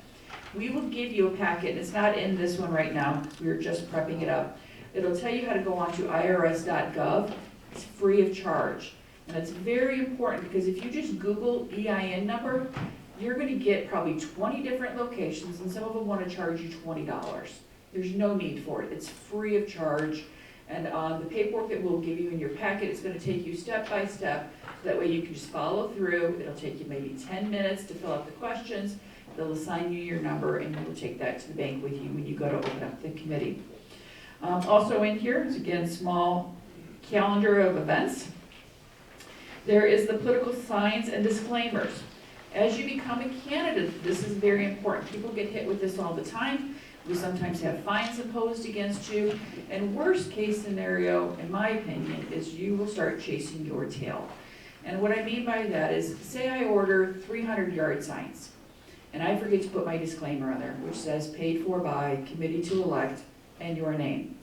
We will give you a packet, and it's not in this one right now, we are just prepping it up. It'll tell you how to go onto irs.gov. It's free of charge. And it's very important because if you just Google EIN number, you're going to get probably 20 different locations, and some of them want to charge you $20. There's no need for it. It's free of charge. And on the paperwork that we'll give you in your packet, it's going to take you step by step. That way you can just follow through. It'll take you maybe 10 minutes to fill out the questions. They'll assign you your number, and you'll take that to the bank with you when you go to open up the committee. Also in here is, again, small calendar of events. There is the political signs and disclaimers. As you become a candidate, this is very important. People get hit with this all the time. We sometimes have fines imposed against you. And worst case scenario, in my opinion, is you will start chasing your tail. And what I mean by that is, say I order 300 yard signs, and I forget to put my disclaimer on there, which says paid for by committee to elect and your name.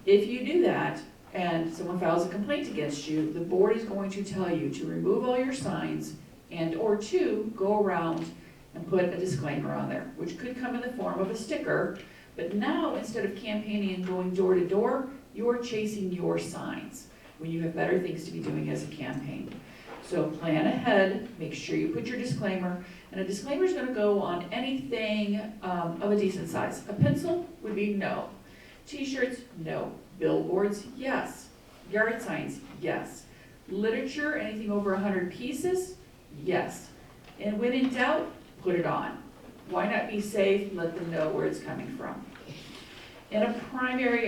If you do that, and someone files a complaint against you, the board is going to tell you to remove all your signs and or to go around and put a disclaimer on there, which could come in the form of a sticker. But now, instead of campaigning and going door to door, you're chasing your signs when you have better things to be doing as a campaign. So plan ahead, make sure you put your disclaimer, and a disclaimer is going to go on anything of a decent size. A pencil would be no. T-shirts, no. Billboards, yes. Yard signs, yes. Literature, anything over 100 pieces, yes. And when in doubt, put it on. Why not be safe? Let them know where it's coming from. In a primary,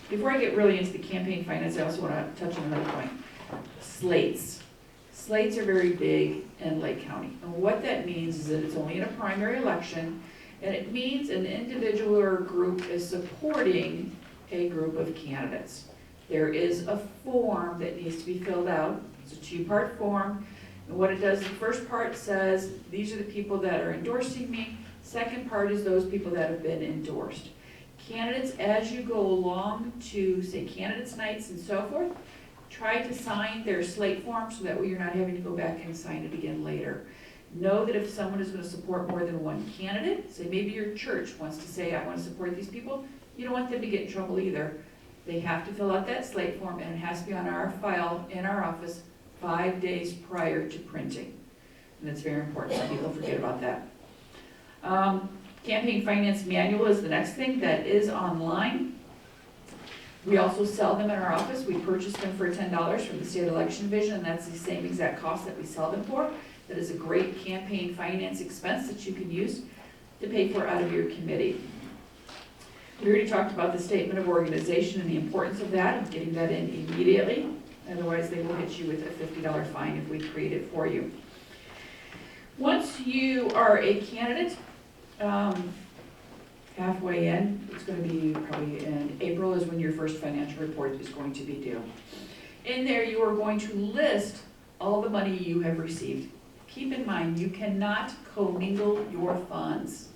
before I get really into the campaign finance, I also want to touch on another point. Slates. Slates are very big in Lake County. And what that means is that it's only in a primary election, and it means an individual or a group is supporting a group of candidates. There is a form that needs to be filled out. It's a 2-part form. And what it does, the first part says, these are the people that are endorsing me. Second part is those people that have been endorsed. Candidates, as you go along to, say, candidates nights and so forth, try to sign their slate form so that way you're not having to go back and sign it again later. Know that if someone is gonna support more than one candidate, say maybe your church wants to say, I wanna support these people, you don't want them to get in trouble either. They have to fill out that slate form, and it has to be on our file in our office 5 days prior to printing. And it's very important, some people forget about that. Campaign finance manual is the next thing that is online. We also sell them in our office. We purchase them for $10 from the State Election Division, and that's the same exact cost that we sell them for. That is a great campaign finance expense that you can use to pay for out of your committee. We already talked about the statement of organization and the importance of that, of getting that in immediately. Otherwise, they will hit you with a $50 fine if we create it for you. Once you are a candidate, halfway in, it's going to be probably in April is when your first financial report is going to be due. In there, you are going to list all the money you have received. Keep in mind, you cannot commingle your funds.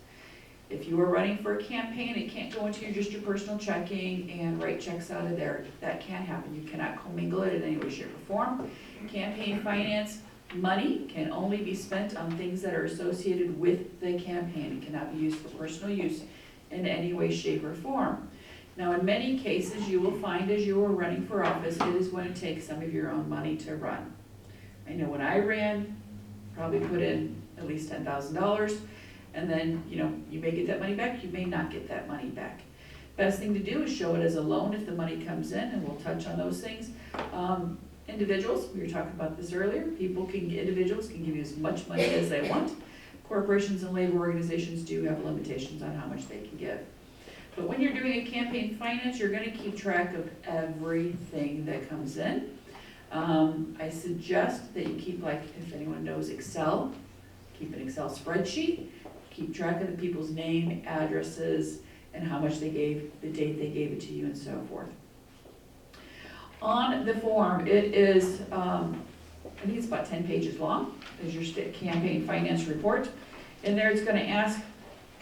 If you are running for a campaign, it can't go into just your personal checking and write checks out of there. That can't happen. You cannot commingle it in any way, shape, or form. Campaign finance money can only be spent on things that are associated with the campaign. It cannot be used for personal use in any way, shape, or form. Now, in many cases, you will find as you are running for office, it is going to take some of your own money to run. I know when I ran, probably put in at least $10,000, and then, you may get that money back, you may not get that money back. Best thing to do is show it as a loan if the money comes in, and we'll touch on those things. Individuals, we were talking about this earlier, individuals can give you as much money as they want. Corporations and labor organizations do have limitations on how much they can give. But when you're doing a campaign finance, you're gonna keep track of everything that comes in. I suggest that you keep, if anyone knows Excel, keep an Excel spreadsheet, keep track of the people's name, addresses, and how much they gave, the date they gave it to you, and so forth. On the form, it is, I think it's about 10 pages long, is your state campaign finance report. In there, it's gonna ask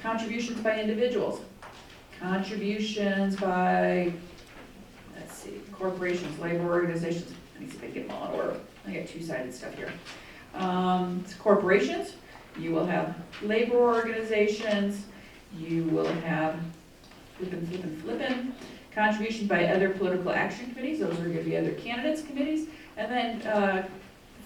contributions by individuals, contributions by, let's see, corporations, labor organizations. Let me see if I can get them all in order. I got two-sided stuff here. It's corporations, you will have labor organizations, you will have flippin', contributions by other political action committees, those are going to be other candidates committees, and then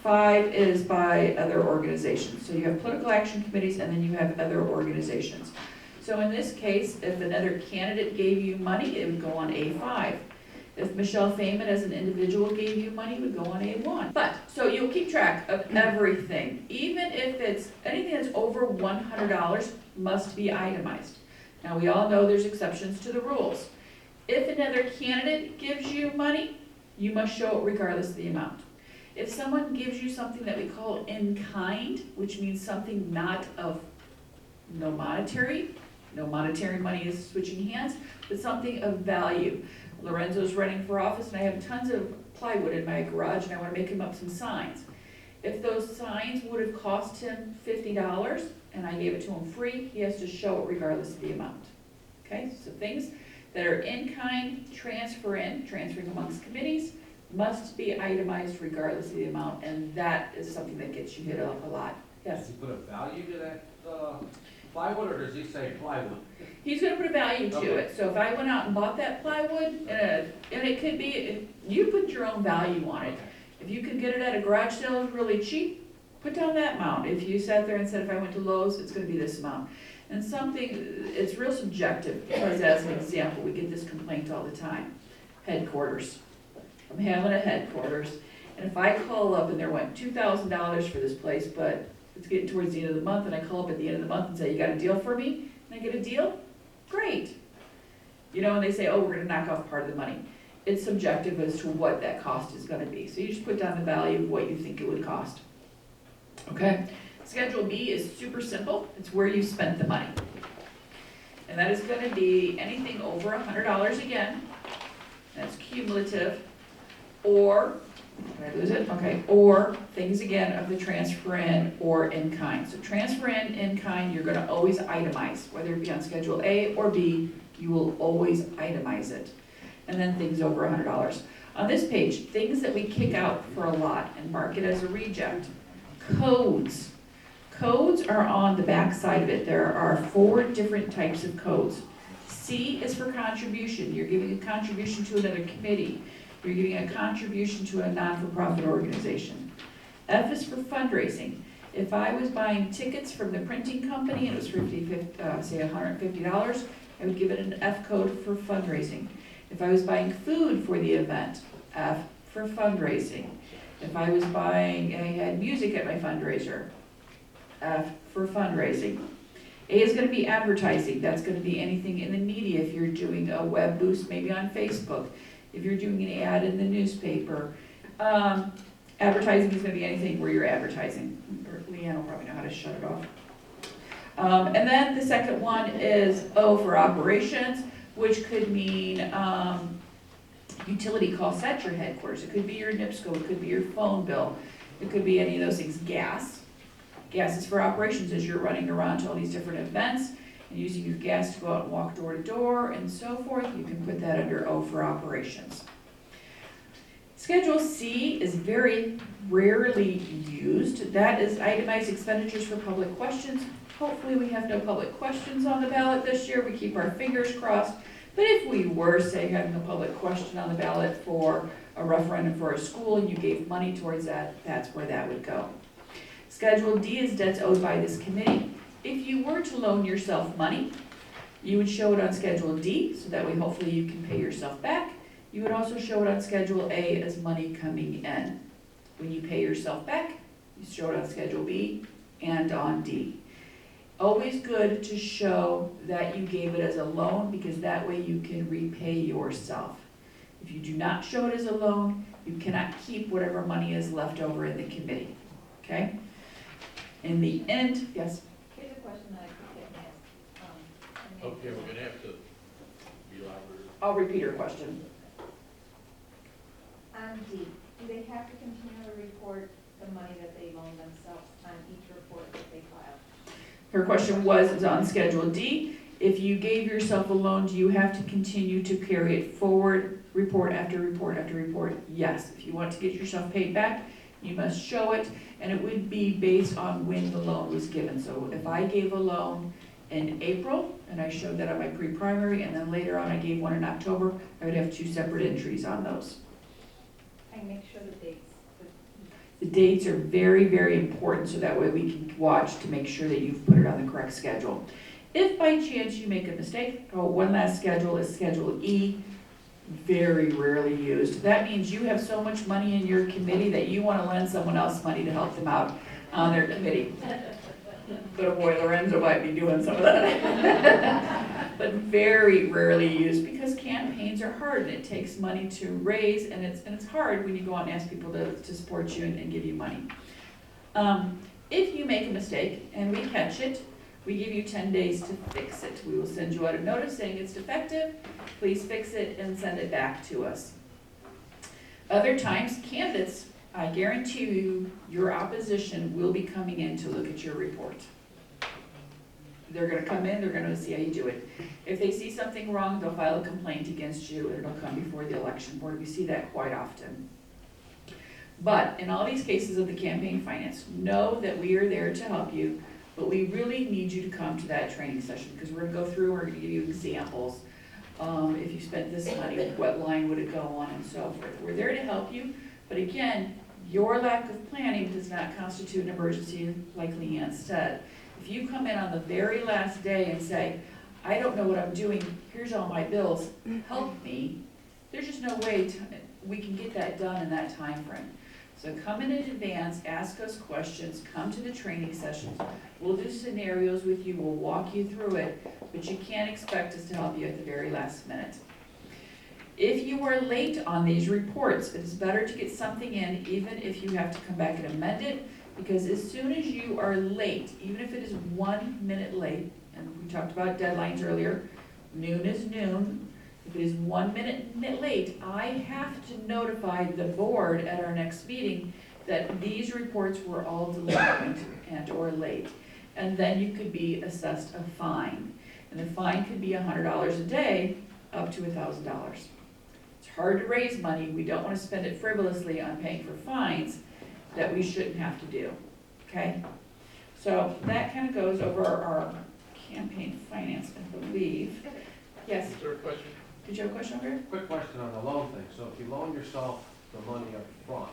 5 is by other organizations. So you have political action committees, and then you have other organizations. So in this case, if another candidate gave you money, it would go on A5. If Michelle Feynman as an individual gave you money, it would go on A1. But, so you'll keep track of everything. Even if it's, anything that's over $100 must be itemized. Now, we all know there's exceptions to the rules. If another candidate gives you money, you must show it regardless of the amount. If someone gives you something that we call in kind, which means something not of no monetary money is switching hands, but something of value. Lorenzo's running for office, and I have tons of plywood in my garage, and I want to make him up some signs. If those signs would have cost him $50, and I gave it to him free, he has to show it regardless of the amount. Okay, so things that are in kind, transferring amongst committees, must be itemized regardless of the amount, and that is something that gets you hit a lot. Yes? Does he put a value to that plywood, or does he say plywood? He's gonna put a value to Okay. it, so if I went out and bought that plywood, and it could be, you put your own value on it. If you could get it at a garage sale really cheap, put down that amount. If you sat there and said, if I went to Lowe's, it's gonna be this amount. And it's real subjective, because as an example, we get this complaint all the time. Headquarters. I'm having a headquarters, and if I call up and there went $2,000 for this place, but it's getting towards the end of the month, and I call up at the end of the month and say, you got a deal for me? And I get a deal? Great. And they say, oh, we're gonna knock off part of the money. It's subjective as to what that cost is gonna be. So you just put down the value of what you think it would cost. Okay? Schedule B is super simple. It's where you spent the money. And that is gonna be anything over $100 again. That's cumulative. Or, did I lose it? Okay, or things again of the transfer in or in kind. So transfer in kind, you're gonna always itemize, whether it be on Schedule A or B, you will always itemize it. And then things over $100. On this page, things that we kick out for a lot and mark it as a reject. Codes. Codes are on the back side of it. There are 4 different types of codes. C is for contribution. You're giving a contribution to another committee. You're giving a contribution to a non-for-profit organization. F is for fundraising. If I was buying tickets from the printing company and it was say $150, I would give it an F code for fundraising. If I was buying food for the event, F for fundraising. If I had music at my fundraiser, F for fundraising. A is going to be advertising. That's going to be anything in the media. If you're doing a web boost, maybe on Facebook, if you're doing an ad in the newspaper. Advertising is going to be anything where you're advertising. Leanne will probably know how to shut it off. And then the second one is O for operations, which could mean utility costs at your headquarters. It could be your NIPSCO, it could be your phone bill, it could be any of those things. Gas. Gas is for operations as you're running around to all these different events and using your gas to go out and walk door to door and so forth. You can put that under O for operations. Schedule C is very rarely used. That is itemized expenditures for public questions. Hopefully we have no public questions on the ballot this year. We keep our fingers crossed. But if we were, say, having a public question on the ballot for a referendum for a school and you gave money towards that, that's where that would go. Schedule D is debts owed by this committee. If you were to loan yourself money, you would show it on Schedule D, so that way hopefully you can pay yourself back. You would also show it on Schedule A as money coming in. When you pay yourself back, you show it on Schedule B and on D. Always good to show that you gave it as a loan, because that way you can repay yourself. If you do not show it as a loan, you cannot keep whatever money is left over in the committee, okay? In the end, yes? Here's a question that I keep getting asked. Okay, we're gonna have to be louder. I'll repeat her question. On D, do they have to continually report the money that they loan themselves on each report that they file? Her question was on Schedule D. If you gave yourself a loan, do you have to continue to carry it forward, report after report after report? Yes. If you want to get yourself paid back, you must show it, and it would be based on when the loan was given. So if I gave a loan in April, and I showed that on my pre-primary, and then later on I gave one in October, I would have 2 separate entries on those. I make sure the dates. The dates are very, very important, so that way we can watch to make sure that you've put it on the correct schedule. If by chance you make a mistake, one last schedule is Schedule E, very rarely used. That means you have so much money in your committee that you want to lend someone else money to help them out on their committee. But boy, Lorenzo might be doing some of that. But very rarely used, because campaigns are hard and it takes money to raise, and it's hard when you go out and ask people to support you and give you money. If you make a mistake and we catch it, we give you 10 days to fix it. We will send you out a notice saying it's defective, please fix it and send it back to us. Other times, candidates, I guarantee you, your opposition will be coming in to look at your report. They're gonna come in, they're gonna see how you do it. If they see something wrong, they'll file a complaint against you, and it'll come before the election board. We see that quite often. But in all these cases of the campaign finance, know that we are there to help you, but we really need you to come to that training session, because we're gonna go through, we're gonna give you examples. If you spent this money, what line would it go on, and so forth. We're there to help you, but again, your lack of planning does not constitute an emergency, like Leanne said. If you come in on the very last day and say, I don't know what I'm doing, here's all my bills, help me, there's just no way we can get that done in that time frame. So come in advance, ask us questions, come to the training sessions. We'll do scenarios with you, we'll walk you through it, but you can't expect us to help you at the very last minute. If you are late on these reports, it's better to get something in, even if you have to come back and amend it, because as soon as you are late, even if it is 1 minute late, and we talked about deadlines earlier, noon is noon. If it is 1 minute late, I have to notify the board at our next meeting that these reports were all delinquent and or late. And then you could be assessed a fine. And the fine could be $100 a day, up to $1,000. It's hard to raise money. We don't want to spend it frivolously on paying for fines that we shouldn't have to do, okay? So that kind of goes over our campaign finance, I believe. Yes, Is there a question? did you have a question over here? Quick question on the loan thing. So if you loan yourself the money up front,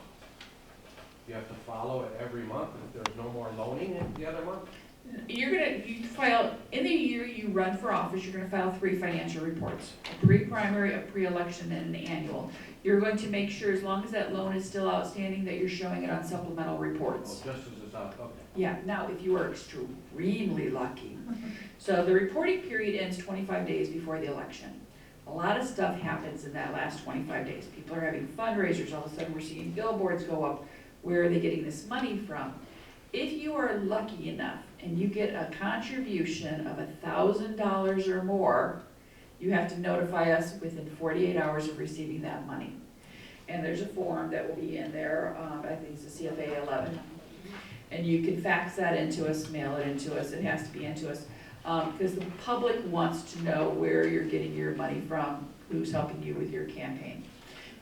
you have to follow it every month if there's no more loaning in the other month? You file, in the year you run for office, you're gonna file 3 financial reports. 3 primary, a pre-election, and an annual. You're going to make sure, as long as that loan is still outstanding, that you're showing it on supplemental reports. Oh, just as it's out, okay. Yeah, now, if you are extremely lucky. So the reporting period ends 25 days before the election. A lot of stuff happens in that last 25 days. People are having fundraisers, all of a sudden we're seeing billboards go up. Where are they getting this money from? If you are lucky enough and you get a contribution of $1,000 or more, you have to notify us within 48 hours of receiving that money. And there's a form that will be in there, I think it's a CFA 11. And you can fax that into us, mail it into us, it has to be into us. Because the public wants to know where you're getting your money from, who's helping you with your campaign.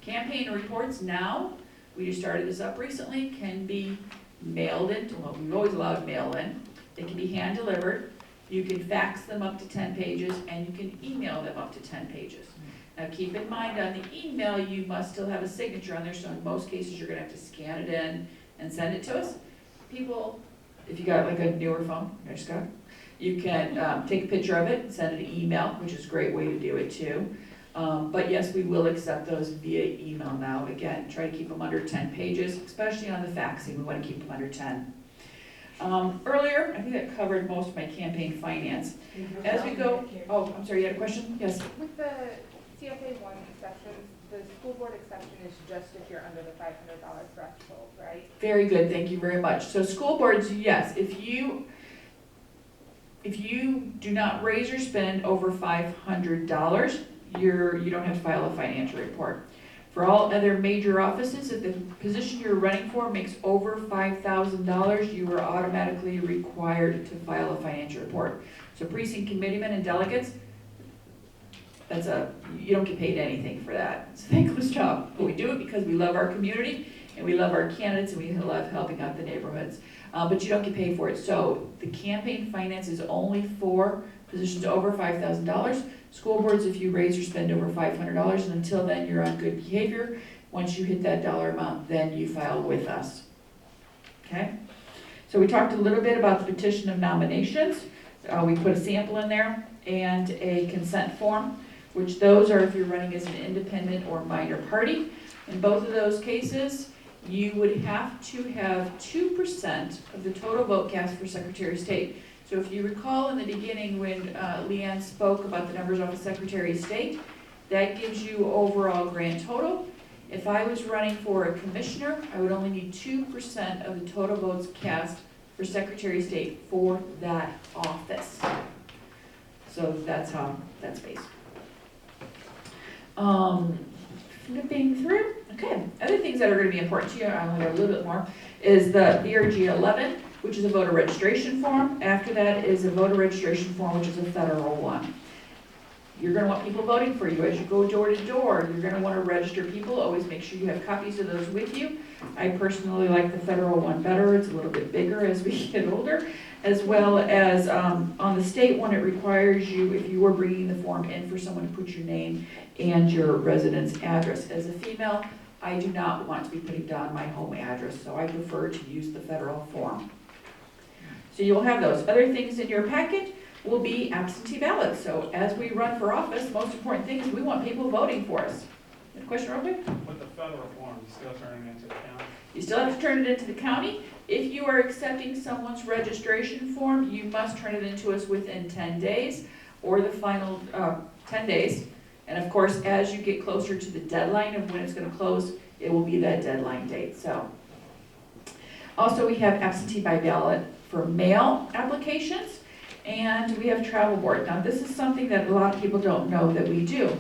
Campaign reports now, we just started this up recently, can be mailed in, well, we've always allowed mail in. They can be hand delivered. You can fax them up to 10 pages, and you can email them up to 10 pages. Now keep in mind, on the email, you must still have a signature on there, so in most cases, you're gonna have to scan it in and send it to us. People, if you got like a newer phone, there's Scott, you can take a picture of it and send it an email, which is a great way to do it too. But yes, we will accept those via email now. Again, try to keep them under 10 pages, especially on the faxing. We want to keep them under 10. Earlier, I think that covered most of my campaign finance. As we go, oh, I'm sorry, you had a question? Yes. With the CFA 1 exceptions, the school board exception is just if you're under the $500 threshold, right? Very good, thank you very much. So school boards, yes, if you do not raise or spend over $500, you don't have to file a financial report. For all other major offices, if the position you're running for makes over $5,000, you are automatically required to file a financial report. So precinct committeemen and delegates, you don't get paid anything for that. It's a thankless job, but we do it because we love our community and we love our candidates and we love helping out the neighborhoods. But you don't get paid for it. So the campaign finance is only for positions over $5,000. School boards, if you raise or spend over $500, and until then you're on good behavior. Once you hit that dollar amount, then you file with us. Okay? So we talked a little bit about the petition of nominations. We put a sample in there and a consent form, which those are if you're running as an independent or minor party. In both of those cases, you would have to have 2% of the total vote cast for Secretary of State. So if you recall in the beginning when Leanne spoke about the numbers off the Secretary of State, that gives you overall grand total. If I was running for a commissioner, I would only need 2% of the total votes cast for Secretary of State for that office. So that's how that's based. Flipping through, okay. Other things that are going to be important to you, I only got a little bit more, is the BRG 11, which is a voter registration form. After that is a voter registration form, which is a federal one. You're going to want people voting for you as you go door to door. You're going to want to register people. Always make sure you have copies of those with you. I personally like the federal one better. It's a little bit bigger as we get older. As well as on the state one, it requires you, if you were bringing the form in, for someone to put your name and your residence address. As a female, I do not want to be putting down my home address, so I prefer to use the federal form. So you'll have those. Other things in your packet will be absentee ballots. So as we run for office, the most important thing is we want people voting for us. Any question, real quick? With the federal form, you still turning it into the county? You still have to turn it into the county. If you are accepting someone's registration form, you must turn it into us within 10 days or the final 10 days. And of course, as you get closer to the deadline of when it's going to close, it will be that deadline date. So, also we have absentee by ballot for mail applications, and we have travel board. Now this is something that a lot of people don't know that we do.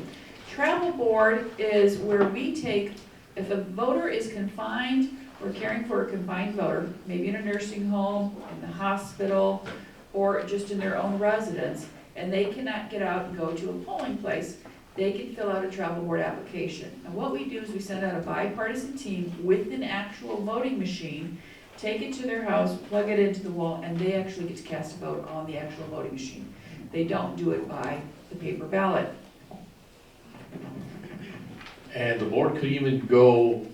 Travel board is where we take, if a voter is confined or caring for a confined voter, maybe in a nursing home, in the hospital, or just in their own residence, and they cannot get out and go to a polling place, they can fill out a travel board application. And what we do is we send out a bipartisan team with an actual voting machine take it to their house, plug it into the wall, and they actually get to cast a vote on the actual voting machine. They don't do it by the paper ballot. And the board could even go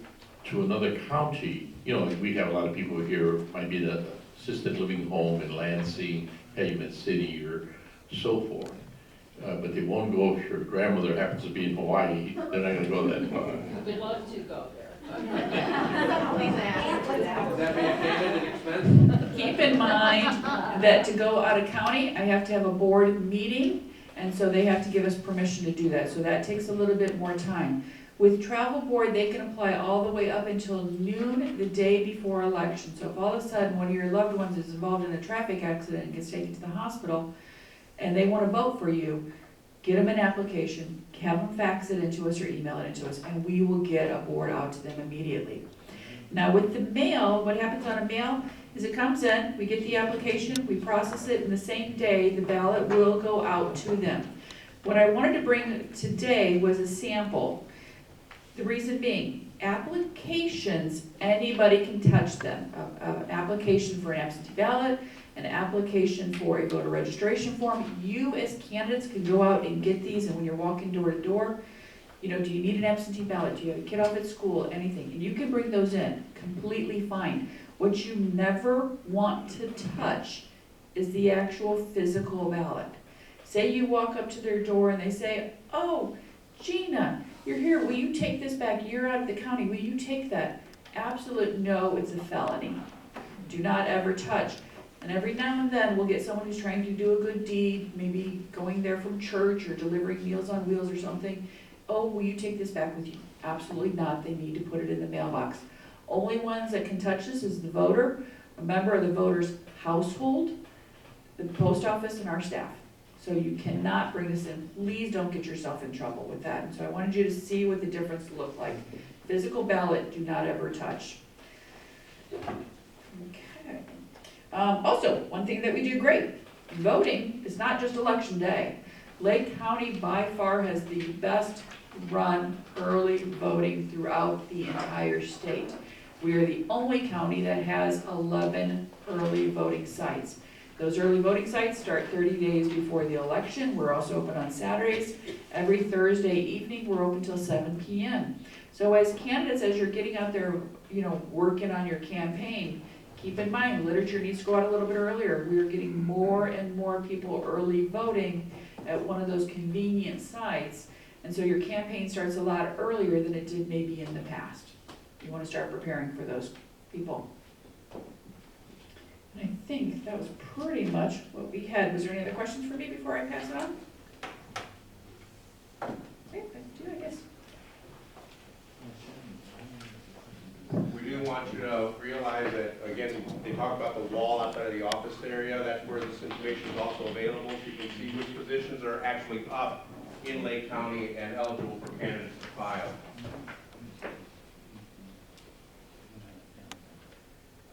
to another county, you know, we have a lot of people here, might be the assisted living home in Lansing, Calumet City, or so forth. But they won't go if your grandmother happens to be in Hawaii, they're not gonna go that far. We'd love to go there. Is that being paid an expense? Keep in mind that to go out of county, I have to have a board meeting, and so they have to give us permission to do that, so that takes a little bit more time. With travel board, they can apply all the way up until noon the day before election, so if all of a sudden one of your loved ones is involved in a traffic accident and gets taken to the hospital, and they wanna vote for you, get them an application, have them fax it into us or email it into us, and we will get a board out to them immediately. Now with the mail, what happens on a mail is it comes in, we get the application, we process it, and the same day, the ballot will go out to them. What I wanted to bring today was a sample. The reason being, applications, anybody can touch them. An application for an absentee ballot, an application for a voter registration form. You as candidates can go out and get these, and when you're walking door to door, you know, do you need an absentee ballot? Do you have a kid off at school? Anything. And you can bring those in, completely fine. What you never want to touch is the actual physical ballot. Say you walk up to their door and they say, oh, Gina, you're here, will you take this back? You're out of the county, will you take that? Absolute no, it's a felony. Do not ever touch. And every now and then, we'll get someone who's trying to do a good deed, maybe going there from church or delivering Meals on Wheels or something. Oh, will you take this back with you? Absolutely not, they need to put it in the mailbox. Only ones that can touch this is the voter, a member of the voter's household, the post office, and our staff. So you cannot bring this in. Please don't get yourself in trouble with that. And so I wanted you to see what the difference looked like. Physical ballot, do not ever touch. Okay. Also, one thing that we do great, voting is not just election day. Lake County by far has the best run early voting throughout the entire state. We are the only county that has 11 early voting sites. Those early voting sites start 30 days before the election. We're also open on Saturdays. Every Thursday evening, we're open till 7 p.m. So as candidates, as you're getting out there, you know, working on your campaign, keep in mind, literature needs to go out a little bit earlier. We're getting more and more people early voting at one of those convenient sites. And so your campaign starts a lot earlier than it did maybe in the past. You want to start preparing for those people. And I think that was pretty much what we had. Was there any other questions for me before I pass it on? Okay, I do, I guess. We do want you to realize that, again, they talk about the wall outside of the office area. That's where this information is also available. So you can see which positions are actually up in Lake County and eligible for candidates to file.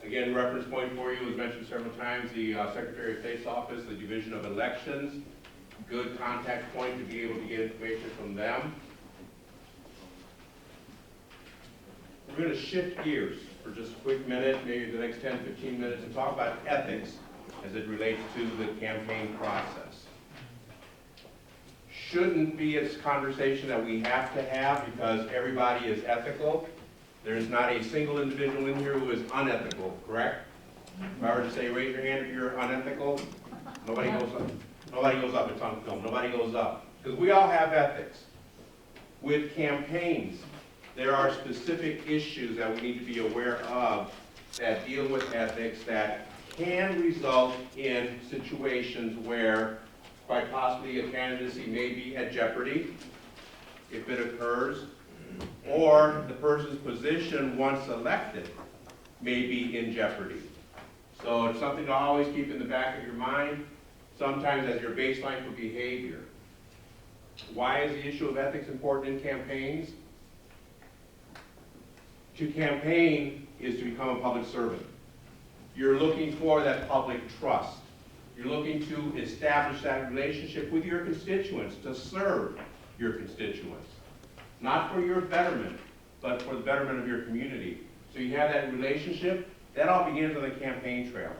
Again, reference point for you was mentioned several times, the Secretary of State's office, the Division of Elections, good contact point to be able to get information from them. We're going to shift gears for just a quick minute, maybe the next 10, 15 minutes, and talk about ethics as it relates to the campaign process. Shouldn't be a conversation that we have to have because everybody is ethical. There's not a single individual in here who is unethical, correct? If I were to say, raise your hand if you're unethical, nobody goes up. Nobody goes up, it's on film, nobody goes up. Because we all have ethics. With campaigns, there are specific issues that we need to be aware of that deal with ethics that can result in situations where quite possibly a candidacy may be at jeopardy if it occurs, or the person's position once elected may be in jeopardy. So it's something to always keep in the back of your mind, sometimes as your baseline for behavior. Why is the issue of ethics important in campaigns? To campaign is to become a public servant. You're looking for that public trust. You're looking to establish that relationship with your constituents, to serve your constituents. Not for your betterment, but for the betterment of your community. So you have that relationship, That all begins on the campaign trail.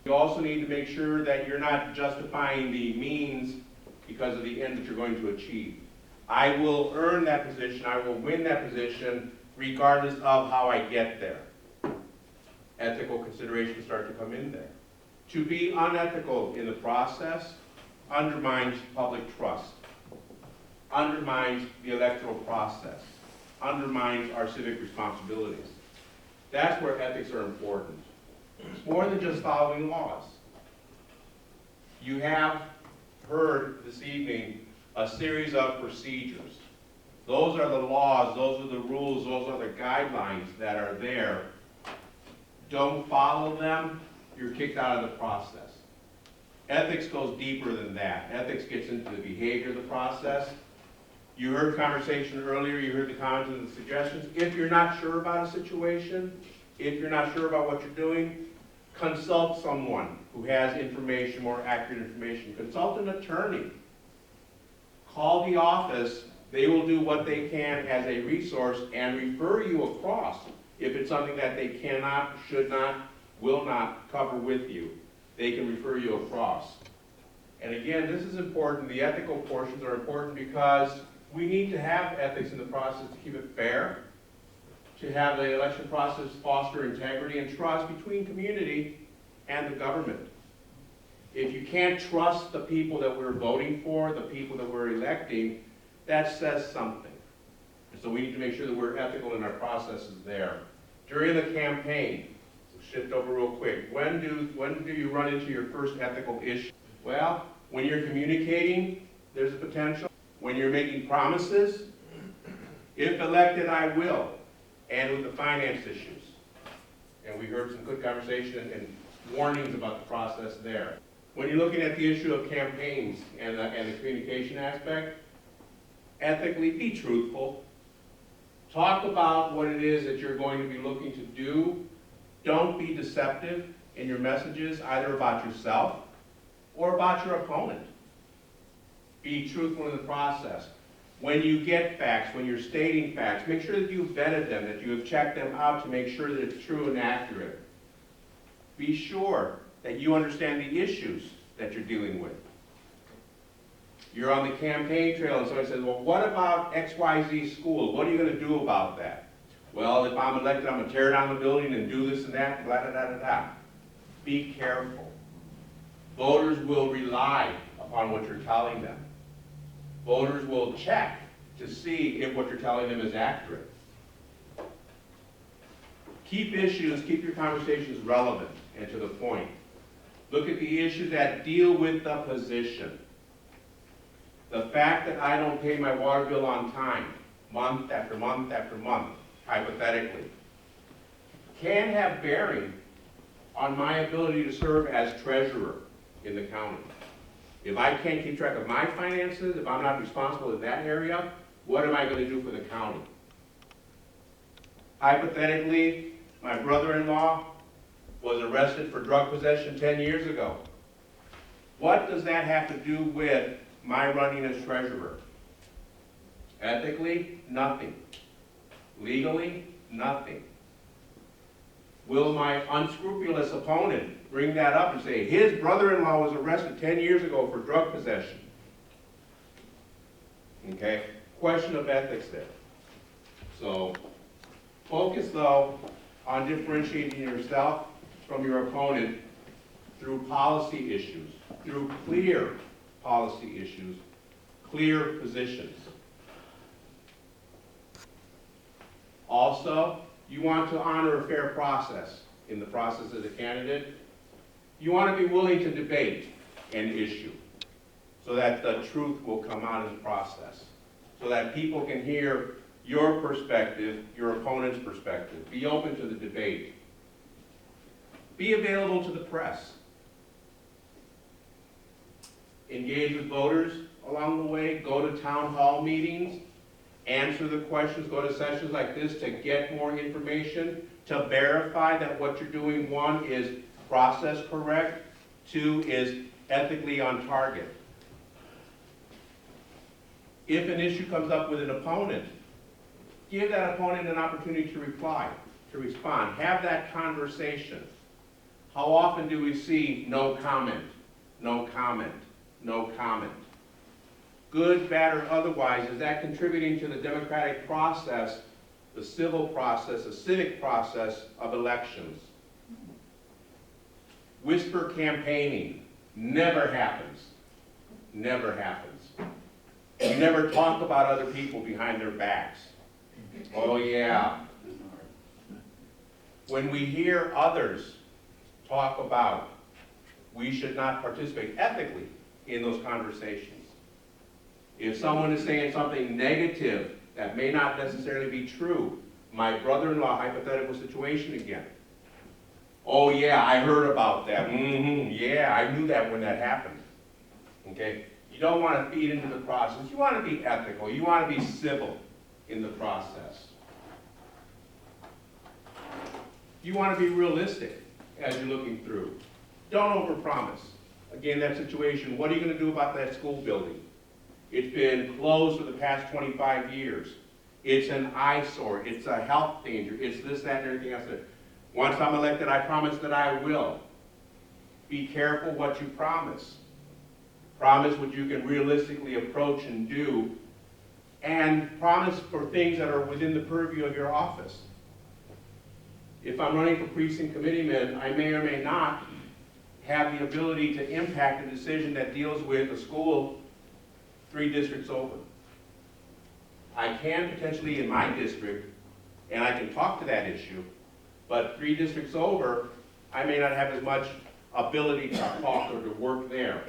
You also need to make sure that you're not justifying the means because of the end that you're going to achieve. I will earn that position, I will win that position regardless of how I get there. Ethical considerations start to come in there. To be unethical in the process undermines public trust, undermines the electoral process, undermines our civic responsibilities. That's where ethics are important. It's more than just following laws. You have heard this evening a series of procedures. Those are the laws, those are the rules, those are the guidelines that are there. Don't follow them, you're kicked out of the process. Ethics goes deeper than that. Ethics gets into the behavior of the process. You heard conversation earlier, you heard the comments and the suggestions. If you're not sure about a situation, if you're not sure about what you're doing, consult someone who has information, more accurate information. Consult an attorney. Call the office. They will do what they can as a resource and refer you across if it's something that they cannot, should not, will not cover with you. They can refer you across. And again, this is important. The ethical portions are important because we need to have ethics in the process to keep it fair, to have the election process foster integrity and trust between community and the government. If you can't trust the people that we're voting for, the people that we're electing, that says something. And so we need to make sure that we're ethical in our processes there. During the campaign, we'll shift over real quick. When do you run into your first ethical issue? Well, when you're communicating, there's a potential. When you're making promises, if elected, I will. And with the finance issues. And we heard some good conversation and warnings about the process there. When you're looking at the issue of campaigns and the communication aspect, ethically be truthful. Talk about what it is that you're going to be looking to do. Don't be deceptive in your messages, either about yourself or about your opponent. Be truthful in the process. When you get facts, when you're stating facts, make sure that you've vetted them, that you have checked them out to make sure that it's true and accurate. Be sure that you understand the issues that you're dealing with. You're on the campaign trail and somebody says, well, what about XYZ school? What are you going to do about that? Well, if I'm elected, I'm going to tear down the building and do this and that, blah, blah, blah, blah, blah. Be careful. Voters will rely upon what you're telling them. Voters will check to see if what you're telling them is accurate. Keep issues, keep your conversations relevant and to the point. Look at the issues that deal with the position. The fact that I don't pay my water bill on time, month after month after month, hypothetically, can have bearing on my ability to serve as treasurer in the county. If I can't keep track of my finances, if I'm not responsible in that area, what am I going to do for the county? Hypothetically, my brother-in-law was arrested for drug possession 10 years ago. What does that have to do with my running as treasurer? Ethically, nothing. Legally, nothing. Will my unscrupulous opponent bring that up and say, his brother-in-law was arrested 10 years ago for drug possession? Okay, question of ethics there. So, focus though on differentiating yourself from your opponent through policy issues, through clear policy issues, clear positions. Also, you want to honor a fair process in the process as a candidate. You want to be willing to debate an issue so that the truth will come out in the process, so that people can hear your perspective, your opponent's perspective. Be open to the debate. Be available to the press. Engage with voters along the way. Go to town hall meetings. Answer the questions. Go to sessions like this to get more information, to verify that what you're doing, one, is process correct, two, is ethically on target. If an issue comes up with an opponent, give that opponent an opportunity to reply. to respond. Have that conversation. How often do we see no comment, no comment, no comment? Good, bad, or otherwise, is that contributing to the democratic process, the civil process, the civic process of elections? Whisper campaigning never happens. Never happens. You never talk about other people behind their backs. Oh yeah. When we hear others talk about, we should not participate ethically in those conversations. If someone is saying something negative that may not necessarily be true, my brother-in-law hypothetical situation again. Oh yeah, I heard about that. Yeah, I knew that when that happened. Okay? You don't want to feed into the process. You want to be ethical. You want to be civil in the process. You want to be realistic as you're looking through. Don't overpromise. Again, that situation, what are you going to do about that school building? It's been closed for the past 25 years. It's an eyesore. It's a health danger. It's this, that, and everything else. Once I'm elected, I promise that I will. Be careful what you promise. Promise what you can realistically approach and do. And promise for things that are within the purview of your office. If I'm running for precinct committeeman, I may or may not have the ability to impact a decision that deals with a school 3 districts over. I can potentially in my district, and I can talk to that issue, but 3 districts over, I may not have as much ability to talk or to work there.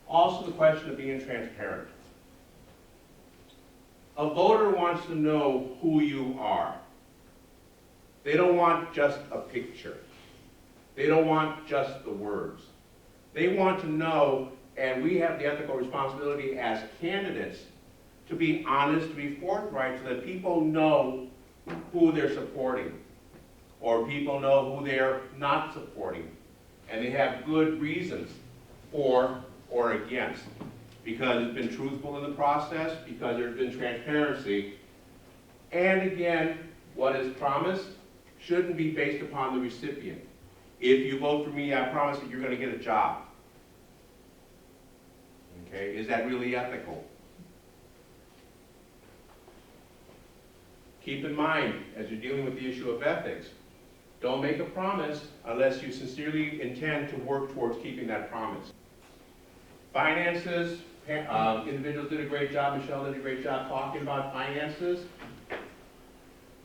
Also the question of being transparent. A voter wants to know who you are. They don't want just a picture. They don't want just the words. They want to know, and we have the ethical responsibility as candidates to be honest, to be forthright, so that people know who they're supporting, or people know who they're not supporting, and they have good reasons for or against, because it's been truthful in the process, because there's been transparency, and again, what is promised shouldn't be based upon the recipient. If you vote for me, I promise that you're going to get a job. Okay, is that really ethical? Keep in mind, as you're dealing with the issue of ethics, don't make a promise unless you sincerely intend to work towards keeping that promise. Finances, individuals did a great job, Michelle did a great job talking about finances.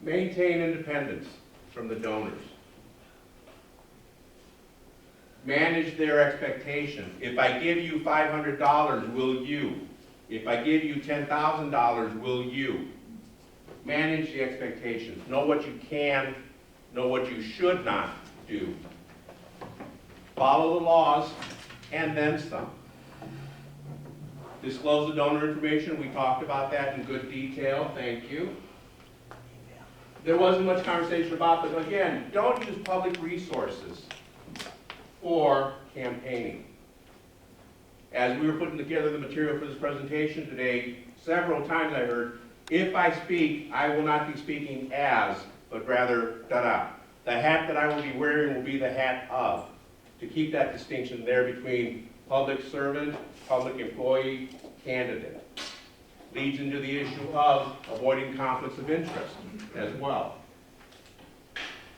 Maintain independence from the donors. Manage their expectation. If I give you $500, will you? If I give you $10,000, will you? Manage the expectations. Know what you can, know what you should not do. Follow the laws, and then some. Disclose the donor information. We talked about that in good detail. Thank you. There wasn't much conversation about, but again, don't use public resources for campaigning. As we were putting together the material for this presentation today, several times I heard, if I speak, I will not be speaking as, but rather, da-da. The hat that I will be wearing will be the hat of, to keep that distinction there between public servant, public employee, candidate. Leads into the issue of avoiding conflicts of interest as well.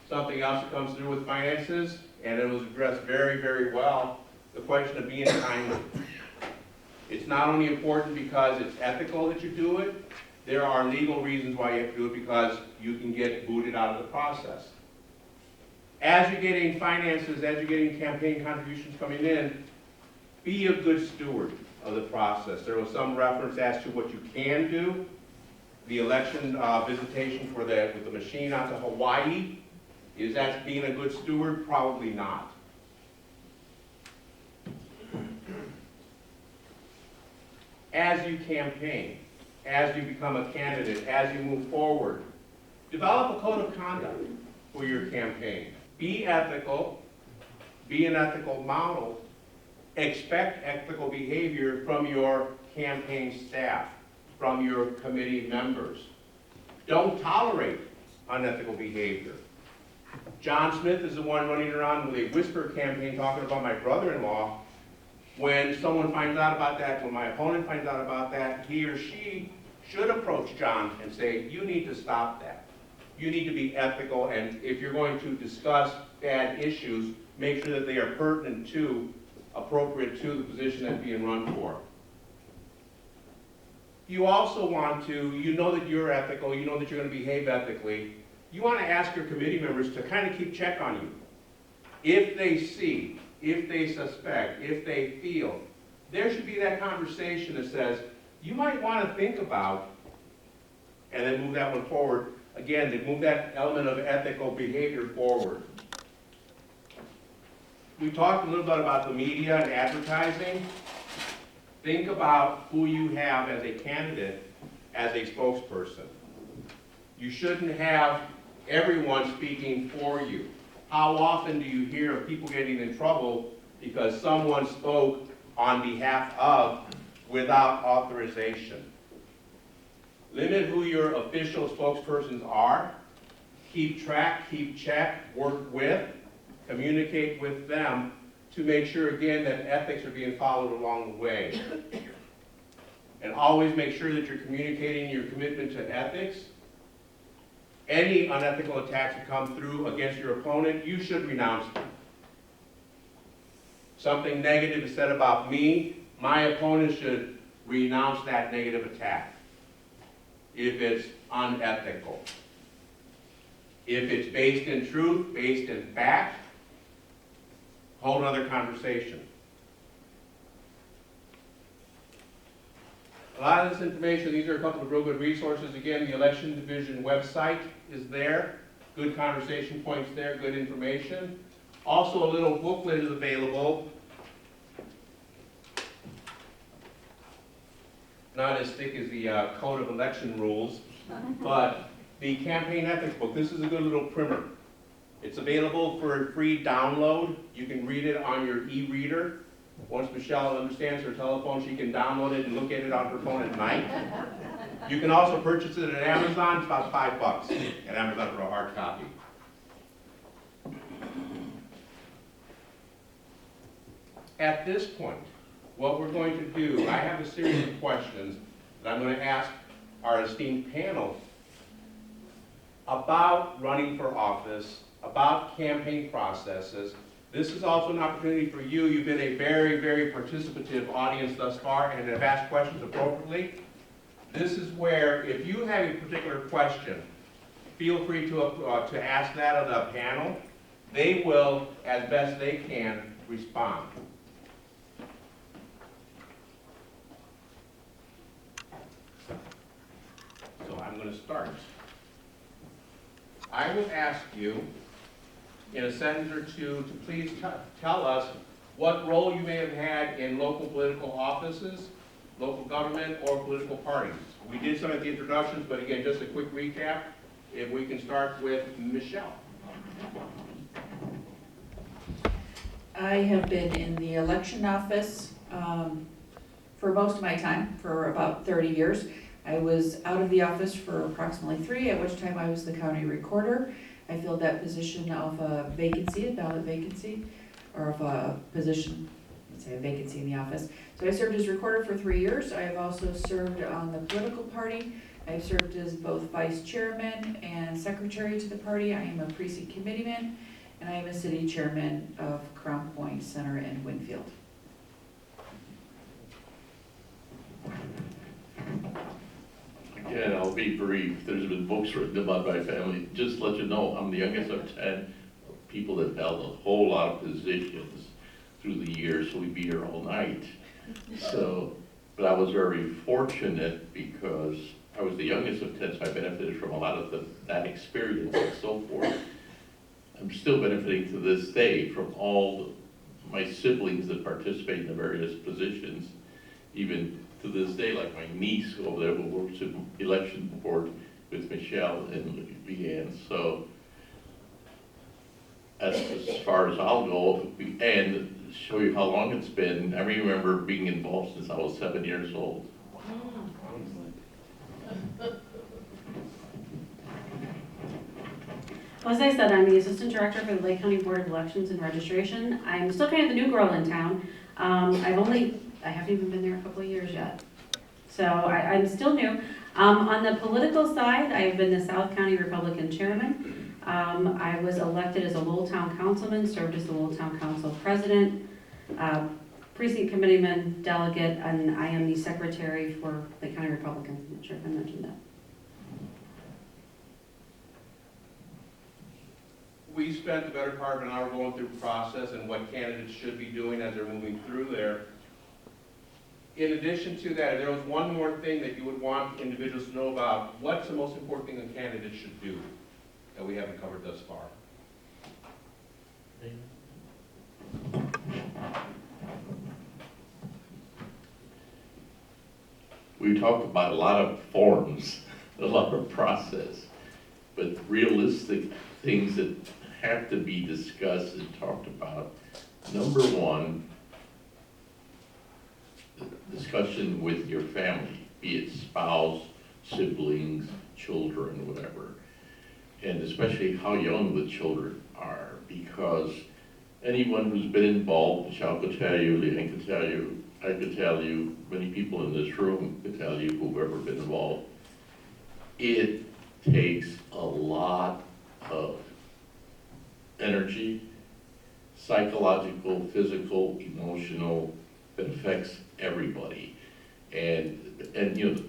Something else that comes through with finances, and it was addressed very, very well, the question of being timely. It's not only important because it's ethical that you do it, there are legal reasons why you have to do it, because you can get booted out of the process. As you're getting finances, as you're getting campaign contributions coming in, be a good steward of the process. There was some reference as to what you can do. The election visitation with the machine out to Hawaii, is that being a good steward? Probably not. As you campaign, as you become a candidate, as you move forward, develop a code of conduct for your campaign. Be ethical, be an ethical model, expect ethical behavior from your campaign staff, from your committee members. Don't tolerate unethical behavior. John Smith is the one running around with a whisper campaign talking about my brother-in-law. When someone finds out about that, when my opponent finds out about that, he or she should approach John and say, you need to stop that. You need to be ethical, and if you're going to discuss bad issues, make sure that they are pertinent to, appropriate to the position that's being run for. You also want to, you know that you're ethical, you know that you're going to behave ethically, you want to ask your committee members to kind of keep check on you. If they see, if they suspect, if they feel, there should be that conversation that says, you might want to think about, and then move that one forward. Again, to move that element of ethical behavior forward. We talked a little bit about the media and advertising. Think about who you have as a candidate, as a spokesperson. You shouldn't have everyone speaking for you. How often do you hear of people getting in trouble because someone spoke on behalf of without authorization? Limit who your official spokespersons are. Keep track, keep check, work with, communicate with them to make sure, again, that ethics are being followed along the way. And always make sure that you're communicating your commitment to ethics. Any unethical attacks that come through against your opponent, you should renounce them. Something negative is said about me, my opponent should renounce that negative attack if it's unethical. If it's based in truth, based in fact, whole other conversation. A lot of this information, these are a couple of real good resources. Again, the Election Division website is there. Good conversation points there, good information. Also, a little booklet is available. Not as thick as the Code of Election Rules, but the Campaign Ethics book. This is a good little primer. It's available for a free download. You can read it on your e-reader. Once Michelle understands her telephone, she can download it and look at it on her phone at night. You can also purchase it at Amazon. It's about $5 at Amazon for a hard copy. At this point, what we're going to do, I have a series of questions that I'm going to ask our esteemed panel about running for office, about campaign processes. This is also an opportunity for you. You've been a very, very participative audience thus far and have asked questions appropriately. This is where, if you have a particular question, feel free to ask that of the panel. They will, as best they can, respond. So I'm going to start. I will ask you, in a sentence or two, to please tell us what role you may have had in local political offices, local government, or political parties. We did some of the introductions, but again, just a quick recap. If we can start with Michelle. I have been in the election office for most of my time, for about 30 years. I was out of the office for approximately 3, at which time I was the county recorder. I filled that position of a vacancy, a ballot vacancy, or of a position, let's say a vacancy in the office. So I served as recorder for 3 years. I have also served on the political party. I've served as both vice chairman and secretary to the party. I am a precinct committeeman, and I am a city chairman of Crown Point Center in Winfield. Again, I'll be brief. There's been books written about my family. Just to let you know, I'm the youngest of 10 people that held a whole lot of positions through the years, so we'd be here all night. So, but I was very fortunate because I was the youngest of 10, so I benefited from a lot of that experience and so forth. I'm still benefiting to this day from all my siblings that participate in the various positions, even to this day, like my niece over there who works in election board with Michelle and Leanne. So that's as far as I'll go. And show you how long it's been. I remember being involved since I was 7 years old. Well, as I said, I'm the Assistant Director for the Lake County Board of Elections and Registration. I'm still kind of the new girl in town. I haven't even been there a couple of years yet. So I'm still new. On the political side, I've been the South County Republican Chairman. I was elected as a Lowell Town Councilman, served as the Lowell Town Council President, Precinct Committeeman, Delegate, and I am the Secretary for the County Republicans. I'm not sure if I mentioned that. We spent the better part of an hour going through the process and what candidates should be doing as they're moving through there. In addition to that, if there was one more thing that you would want individuals to know about, what's the most important thing a candidate should do that we haven't covered thus far? We talked about a lot of forms, a lot of process, but realistic things that have to be discussed and talked about. Number one, discussion with your family, be it spouse, siblings, children, whatever. And especially how young the children are, because anyone who's been involved, Michelle could tell you, Leanne could tell you, I could tell you, many people in this room could tell you, who've ever been involved, it takes a lot of energy, psychological, physical, emotional, that affects everybody. And you know, the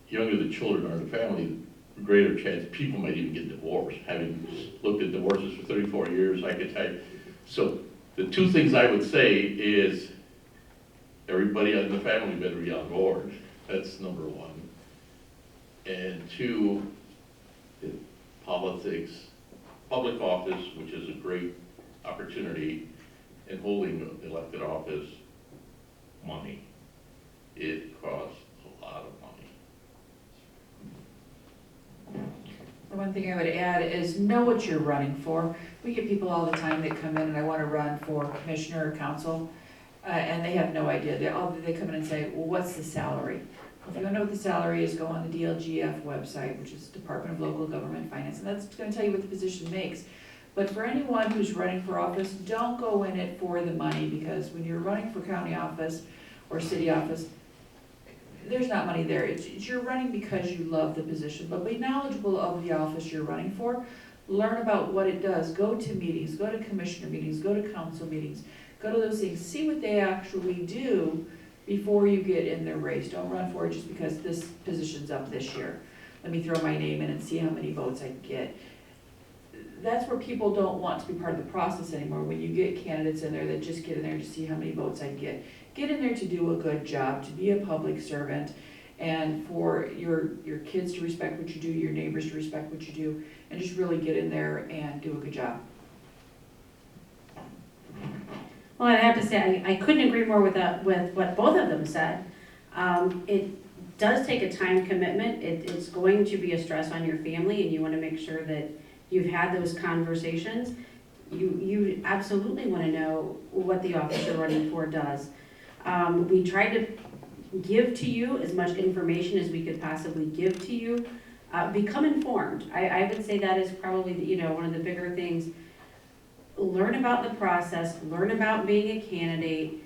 younger the children are in the family, the greater chance people might even get divorced. Having looked at divorces for 34 years, I could tell you. So the two things I would say is everybody in the family better be on board. That's number one. And two, politics, public office, which is a great opportunity, and holding elected office, money. It costs a lot of money. The one thing I would add is know what you're running for. We get people all the time that come in and I want to run for commissioner or council, and they have no idea. They come in and say, well, what's the salary? If you don't know what the salary is, go on the DLGF website, which is Department of Local Government Finance, and that's going to tell you what the position makes. But for anyone who's running for office, don't go in it for the money, because when you're running for county office or city office, there's not money there. You're running because you love the position, but be knowledgeable of the office you're running for. Learn about what it does. Go to meetings, go to commissioner meetings, go to council meetings, go to those things, see what they actually do before you get in their race. Don't run for it just because this position's up this year. Let me throw my name in and see how many votes I can get. That's where people don't want to be part of the process anymore. When you get candidates in there that just get in there to see how many votes I can get. Get in there to do a good job, to be a public servant, and for your kids to respect what you do, your neighbors to respect what you do, and just really get in there and do a good job. Well, I have to say, I couldn't agree more with what both of them said. It does take a time commitment. It's going to be a stress on your family, and you want to make sure that you've had those conversations. You absolutely want to know what the office you're running for does. We tried to give to you as much information as we could possibly give to you. Become informed. I would say that is probably one of the bigger things. Learn about the process, learn about being a candidate,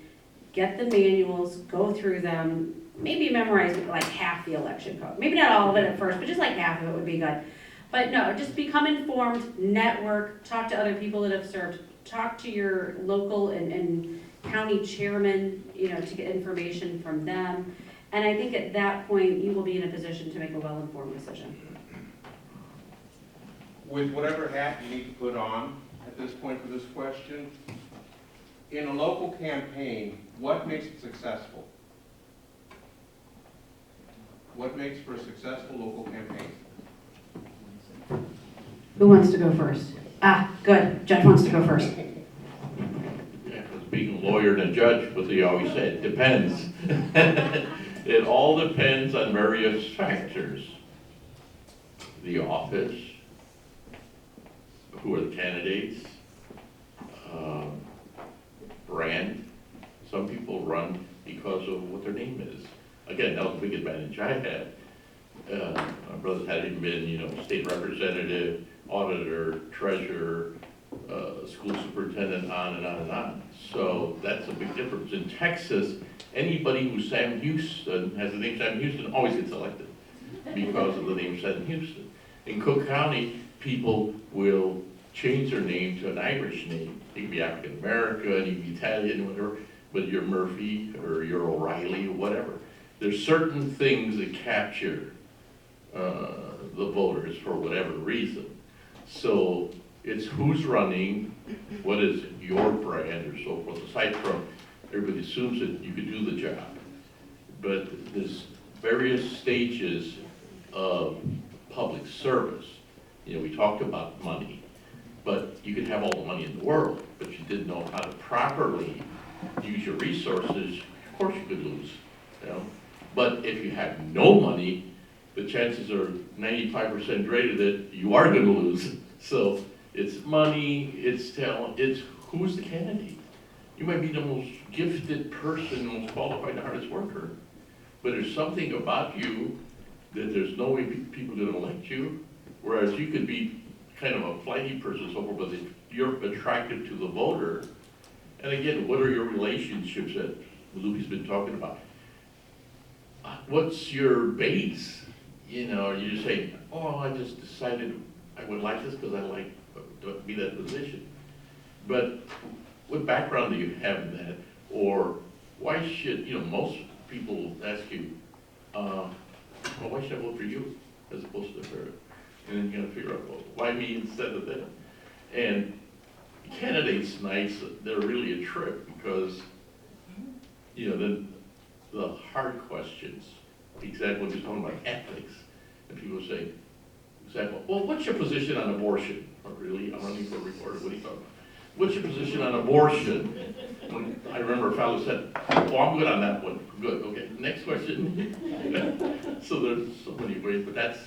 get the manuals, go through them, maybe memorize like half the election code. Maybe not all of it at first, but just like half of it would be good. But no, just become informed, network, talk to other people that have served, talk to your local and county chairman, to get information from them. And I think at that point, you will be in a position to make a well-informed decision. With whatever hat you need to put on at this point for this question, in a local campaign, what makes it successful? What makes for a successful local campaign? Who wants to go first? Good. Judge wants to go first. Yeah, because being a lawyer and a judge, what they always say, it depends. It all depends on various factors. The office, who are the candidates, brand. Some people run because of what their name is. Again, that was a big advantage I had. My brother's having been, state representative, auditor, treasurer, school superintendent, on and on and on. So that's a big difference. In Texas, anybody who's Sam Houston, has the name Sam Houston, always gets elected because of the name Sam Houston. In Cook County, people will change their name to an Irish name. You can be African American, you can be Italian, whatever, but you're Murphy or you're O'Reilly or whatever. There's certain things that capture the voters for whatever reason. So it's who's running, what is your brand or so forth. Aside from, everybody assumes that you can do the job. But there's various stages of public service. We talked about money, but you could have all the money in the world, but you didn't know how to properly use your resources, of course you could lose. But if you have no money, the chances are 95% greater that you are going to lose. So it's money, it's talent, it's who's the candidate. You might be the most gifted person, most qualified, the hardest worker, but there's something about you that there's no way people are going to elect you, whereas you could be kind of a flighty person, so forth, but if you're attractive to the voter, and again, what are your relationships that Luby's been talking about? What's your base? You just say, oh, I just decided I would like this because I like to be that position. But what background do you have in that? Or why should, most people ask you, well, why should I vote for you as opposed to her? And then you gotta figure out, well, why me instead of them? And candidates nights, they're really a trip because, then the hard questions, example, just talking about ethics, and people say, example, well, what's your position on abortion? Oh, really? I'm running for a reporter, what are you talking about? What's your position on abortion? When I remember a fellow said, oh, I'm good on that one. Good, okay. Next question. So there's so many ways, but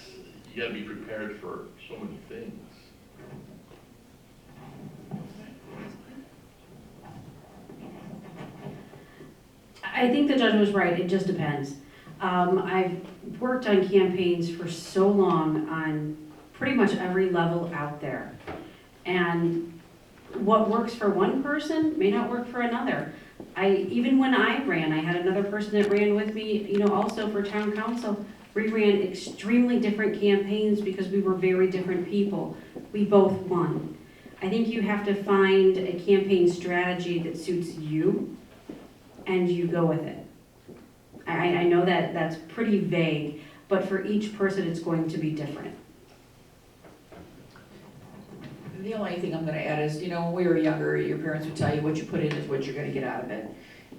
you gotta be prepared for so many things. I think the judge was right, it just depends. I've worked on campaigns for so long on pretty much every level out there. And what works for one person may not work for another. Even when I ran, I had another person that ran with me, also for town council. We ran extremely different campaigns because we were very different people. We both won. I think you have to find a campaign strategy that suits you and you go with it. I know that that's pretty vague, but for each person it's going to be different. The only thing I'm gonna add is, when we were younger, your parents would tell you what you put in is what you're gonna get out of it.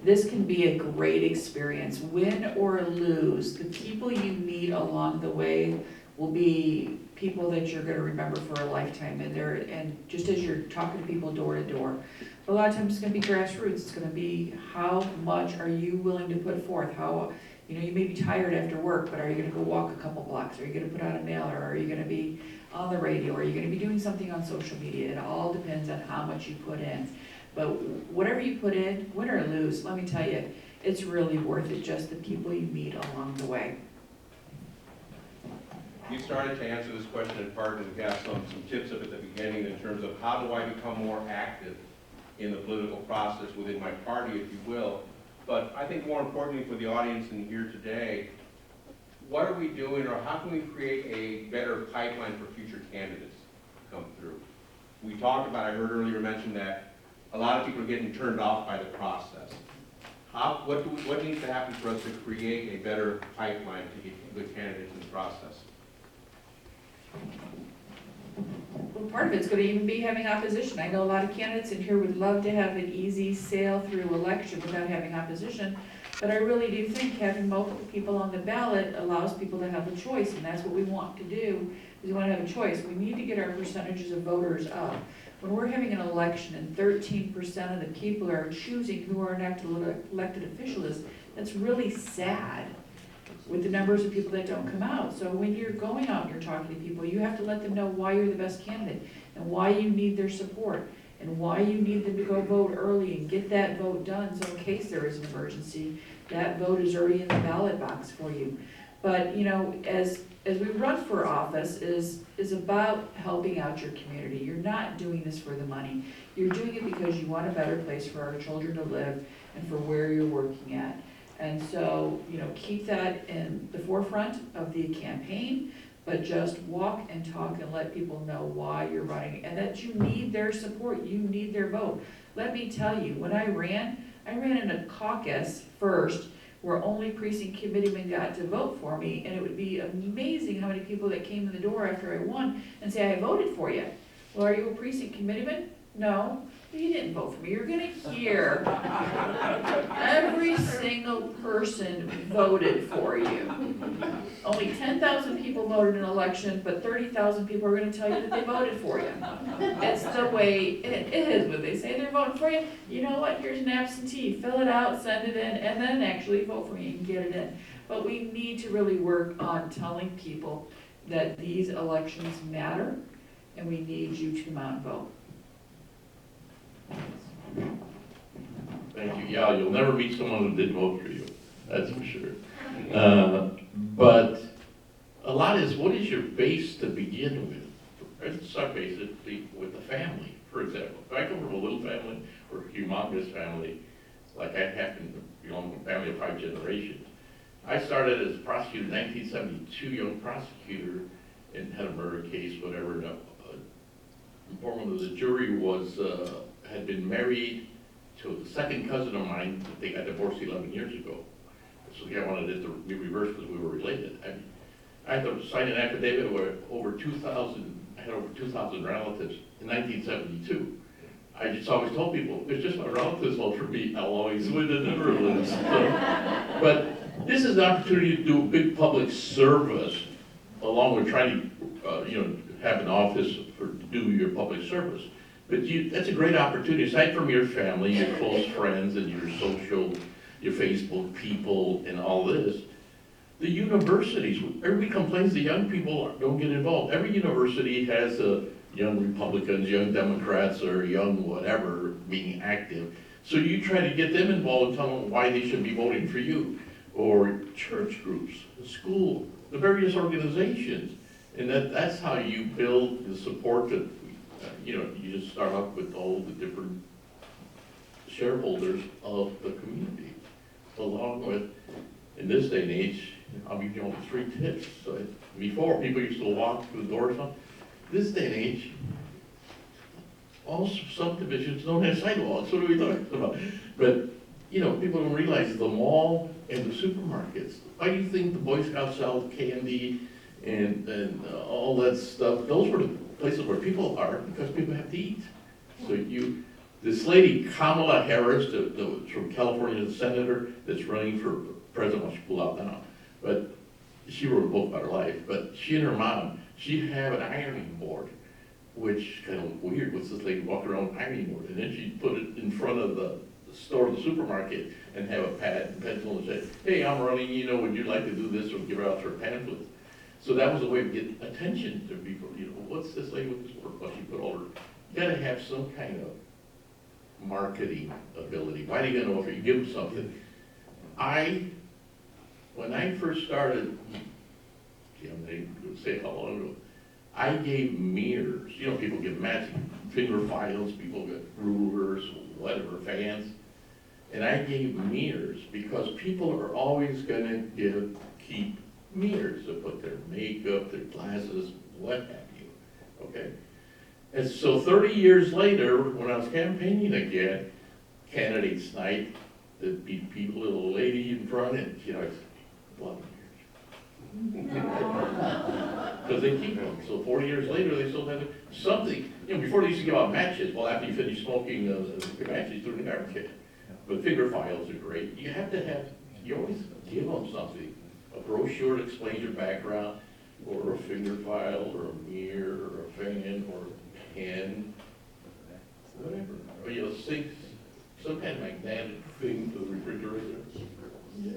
This can be a great experience. Win or lose, the people you meet along the way will be people that you're gonna remember for a lifetime. And just as you're talking to people door to door, a lot of times it's gonna be grassroots. It's gonna be how much are you willing to put forth? How, you may be tired after work, but are you gonna go walk a couple blocks? Are you gonna put out a mailer? Are you gonna be on the radio? Are you gonna be doing something on social media? It all depends on how much you put in. But whatever you put in, win or lose, let me tell you, it's really worth it, just the people you meet along the way. You started to answer this question in part, and we have some tips up at the beginning in terms of how do I become more active in the political process within my party, if you will. But I think more importantly for the audience in here today, what are we doing, or how can we create a better pipeline for future candidates to come through? We talked about, I heard earlier mentioned that a lot of people are getting turned off by the process. What needs to happen for us to create a better pipeline to get good candidates in the process? Well, part of it's gonna even be having opposition. I know a lot of candidates in here would love to have an easy sail through election without having opposition, but I really do think having multiple people on the ballot allows people to have a choice, and that's what we want to do, is we wanna have a choice. We need to get our percentages of voters up. When we're having an election and 13% of the people are choosing who our next elected official is, that's really sad with the numbers of people that don't come out. So when you're going out and you're talking to people, you have to let them know why you're the best candidate and why you need their support and why you need them to go vote early and get that vote done, so in case there is an emergency, that vote is already in the ballot box for you. But, you know, as we run for office is about helping out your community. You're not doing this for the money. You're doing it because you want a better place for our children to live and for where you're working at. And so, you know, keep that in the forefront of the campaign, but just walk and talk and let people know why you're running and that you need their support, you need their vote. Let me tell you, when I ran in a caucus first where only precinct committeemen got to vote for me, and it would be amazing how many people that came in the door after I won and say, I voted for you. Well, are you a precinct committeeman? No. You didn't vote for me. You're gonna hear every single person voted for you. Only 10,000 people voted in an election, but 30,000 people are gonna tell you that they voted for you. It's the way it is. When they say they're voting for you, you know what? Here's an absentee. Fill it out, send it in, and then actually vote for me and get it in. But we need to really work on telling people that these elections matter, and we need you to come out and vote. Thank you. Yeah, you'll never meet someone who did vote for you, that's for sure. But a lot is, what is your base to begin with? Let's start basically with the family, for example. If I come from a little family or a humongous family, like I happen to belong to a family of 5 generations, I started as a prosecutor in 1972, young prosecutor, and had a murder case, whatever. And informant of the jury was, had been married to a second cousin of mine, but they got divorced 11 years ago. So the guy wanted it to be reversed because we were related. I had to sign an affidavit where I had over 2,000 relatives in 1972. I just always told people, it's just my relatives vote for me, I'll always win in the Netherlands. But this is an opportunity to do a big public service along with trying to, have an office to do your public service. But that's a great opportunity, aside from your family, your close friends, and your social, your Facebook people, and all this. The universities, everybody complains the young people don't get involved. Every university has young Republicans, young Democrats, or young whatever being active. So you try to get them involved and tell them why they should be voting for you. Or church groups, the school, the various organizations. And that's how you build the support that, you just start off with all the different shareholders of the community. Along with, in this day and age, I'll be giving free tips. So before, people used to walk through the door or something. This day and age, all subdivisions don't have sidewalks. What are we talking about? But, people don't realize the mall and the supermarkets. Why do you think the Boy Scouts sell candy and all that stuff? Those were the places where people are because people have to eat. So this lady, Kamala Harris, from California, the senator that's running for president, well, she pulled out now, but she wrote a book about her life, but she and her mom, she have an ironing board, which kind of weird, what's this lady walking around with an ironing board? And then she put it in front of the store, the supermarket, and have a pad and pencil and say, hey, I'm running, would you like to do this, or give her out her pamphlets? So that was a way of getting attention to people, what's this lady with this work? Well, she put all her, you gotta have some kind of marketing ability. Why are you gonna offer, you give them something. When I first started, they would say how long ago, I gave mirrors, people give magic finger files, people get rulers, whatever, fans. And I gave mirrors because people are always gonna keep mirrors to put their makeup, their glasses, what have you, okay? And so 30 years later, when I was campaigning again, candidates night, there'd be people, little lady in front, and it's blood because they keep them. So 40 years later, they still have something. Before they used to give out matches. Well, after you finish smoking the matches, you threw in the garbage can. But finger files are great. You have to have. You always give them something. A brochure that explains your background, or a finger file, or a mirror, or a fan, or a pen, whatever. Or some kind of magnetic thing to the refrigerator. Yeah.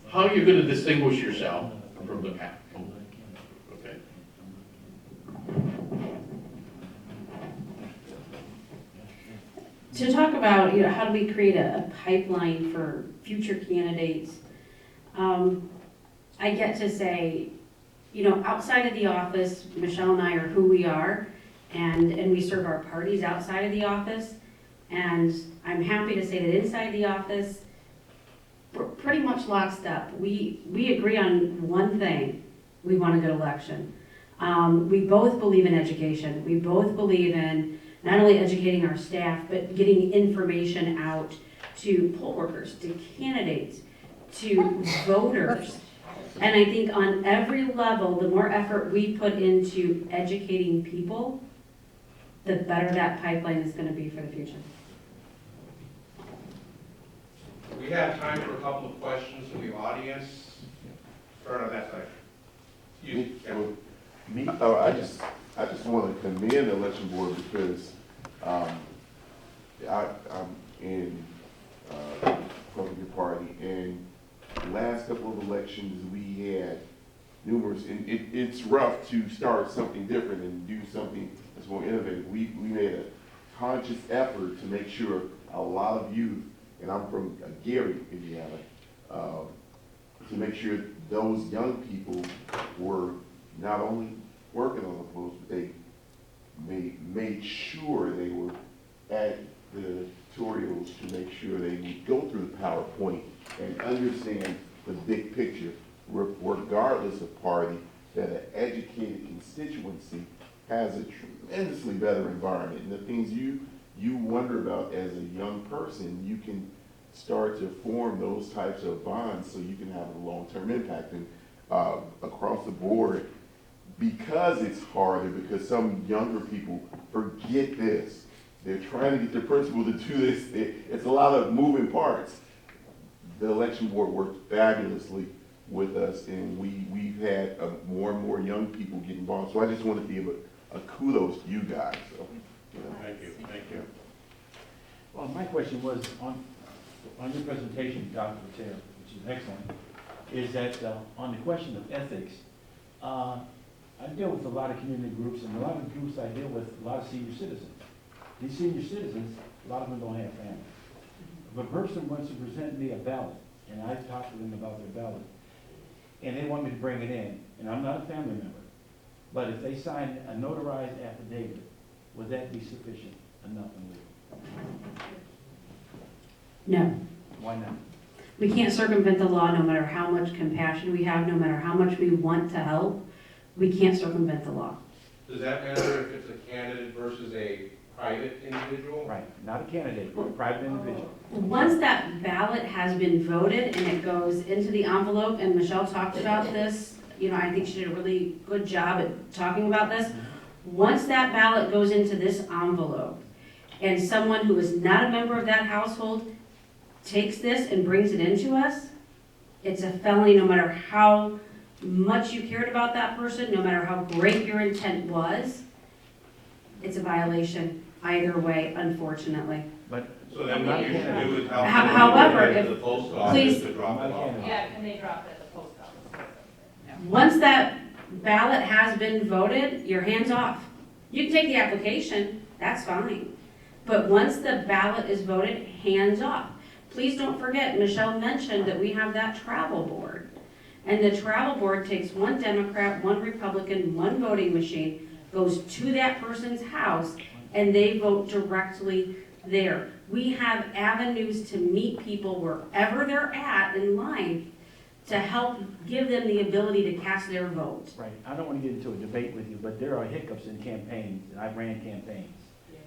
How are you going to distinguish yourself from the pack? Okay. to talk about, how do we create a pipeline for future candidates, I get to say, outside of the office, Michelle and I are who we are, and we serve our parties outside of the office. And I'm happy to say that inside the office, we're pretty much locked up. We agree on one thing: we want a good election. We both believe in education. We both believe in not only educating our staff, but getting information out to poll workers, to candidates, to voters. And I think on every level, the more effort we put into educating people, the better that pipeline is going to be for the future. We have time for a couple of questions from the audience. Start on that side. Me? Oh, I just want to commend the election board because I'm in Republican Party, and the last couple of elections we had numerous, and it's rough to start something different and do something that's more innovative. We made a conscious effort to make sure a lot of youth, and I'm from Gary, Indiana, to make sure those young people were not only working on the polls, but they made sure they were at the tutorials to make sure they would go through the PowerPoint and understand the big picture, regardless of party, that an educated constituency has a tremendously better environment. And the things you wonder about as a young person, you can start to form those types of bonds so you can have a long-term impact. And across the board, because it's harder, because some younger people forget this, they're trying to get their principal to do this, it's a lot of moving parts. The election board worked fabulously with us, and we've had more and more young people get involved. So I just want to give a kudos to you guys. So, Thank you. Well, my question was on your presentation, Dr. Patel, which is excellent, is that on the question of ethics, I deal with a lot of community groups, and a lot of groups I deal with, a lot of senior citizens. These senior citizens, a lot of them don't have families. If a person wants to present me a ballot, and I talk to them about their ballot, and they want me to bring it in, and I'm not a family member, but if they sign a notarized affidavit, would that be sufficient enough and legal? No. Why not? We can't circumvent the law no matter how much compassion we have, no matter how much we want to help. We can't circumvent the law. Does that matter if it's a candidate versus a private individual? Right, not a candidate, but a private individual. Once that ballot has been voted and it goes into the envelope, and Michelle talked about this, I think she did a really good job at talking about this. Once that ballot goes into this envelope, and someone who is not a member of that household takes this and brings it into us, it's a felony no matter how much you cared about that person, no matter how great your intent was. It's a violation either way, unfortunately. But So then what you should do is help However, them to if- the post office please- to drop it off. Yeah, can they drop it at the post office? Once that ballot has been voted, your hands off. You can take the application, that's fine. But once the ballot is voted, hands off. Please don't forget, Michelle mentioned that we have that travel board. And the travel board takes one Democrat, one Republican, one voting machine, goes to that person's house, and they vote directly there. We have avenues to meet people wherever they're at in line to help give them the ability to cast their vote. right, I don't want to get into a debate with you, but there are hiccups in campaigns, and I've ran campaigns,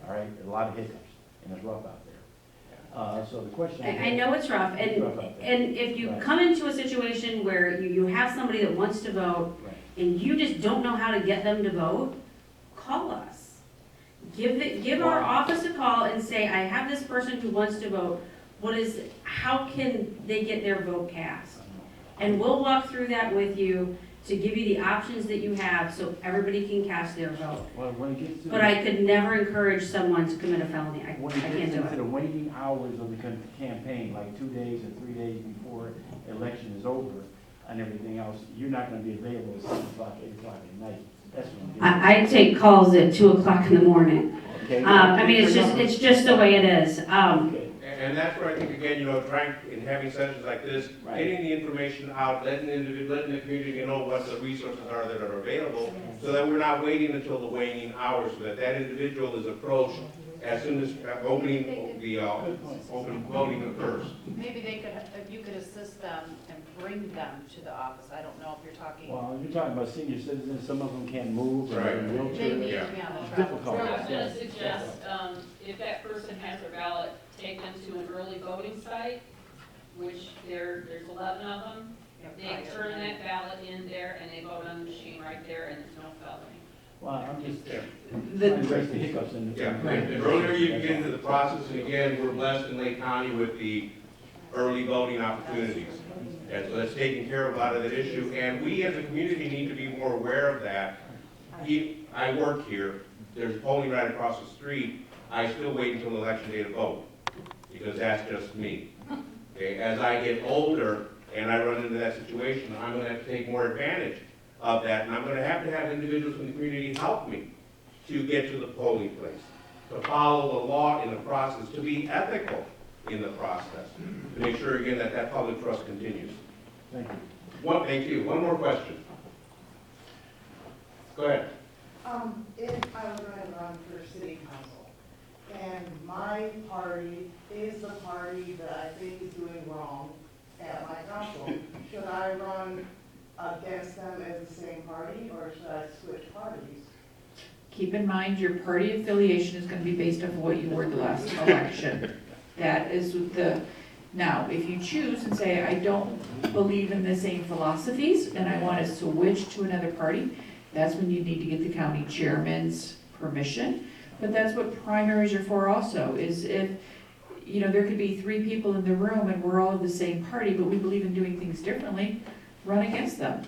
all right? A lot of hiccups, and it's rough out there. So the question. I know it's rough, It's rough out there. and if you Right. come into a situation where you have somebody that wants to vote, Right. and you just don't know how to get them to vote, call us. Give our office a call and say, I have this person who wants to vote, how can they get their vote cast? And we'll walk through that with you to give you the options that you have so everybody can cast their vote. Well, when it gets to. But I could never encourage someone to commit a felony. I When it can't gets do into the it. waning hours of the campaign, like 2 days or 3 days before election is over and everything else, you're not gonna be available at 7 o'clock, 8 o'clock at night to That's what I'm I take calls at 2 o'clock in the morning. getting. Okay. I mean, it's just the way it is. Okay. And that's where I think, again, trying, in having sessions like this, Right. getting the information out, letting the community know what the resources are that are available, so that we're not waiting until the waning hours, so that that individual is approached as soon as open voting occurs. Maybe you could assist them and bring them to the office. I don't know if you're talking. Well, you're talking about senior citizens, some of them can't move, or Right. they're in They wheelchair. need Yeah. to be on the It's travel. difficult. I was Yeah. gonna suggest, if that person has their ballot, take them to an early voting site, which there's 11 of them. They turn that ballot in there and they vote on the machine right there and there's no felony. Well, I'm just Yeah. trying to raise the hiccups in the. Yeah, and the earlier you get into the process, and again, we're blessed in Lake County with the early voting opportunities. And so that's taking care of a lot of that issue, and we as a community need to be more aware of that. I work here, there's polling right across the street, I still wait until election day to vote, because that's just me. Okay, as I get older and I run into that situation, I'm gonna have to take more advantage of that, and I'm gonna have individuals in the community help me to get to the polling place, to follow the law in the process, to be ethical in the process, to make sure again that that public trust continues. Thank you. Thank you. One more question. Go ahead. If I was going to run for city council, and my party is the party that I think is doing wrong at my council, should I run against them as the same party, or should I switch parties? Keep in mind, your party affiliation is gonna be based off what you were the last election. That is now, if you choose and say, I don't believe in the same philosophies, and I want to switch to another party, that's when you need to get the county chairman's permission. But that's what primaries are for also, is if, there could be 3 people in the room and we're all of the same party, but we believe in doing things differently, run against them.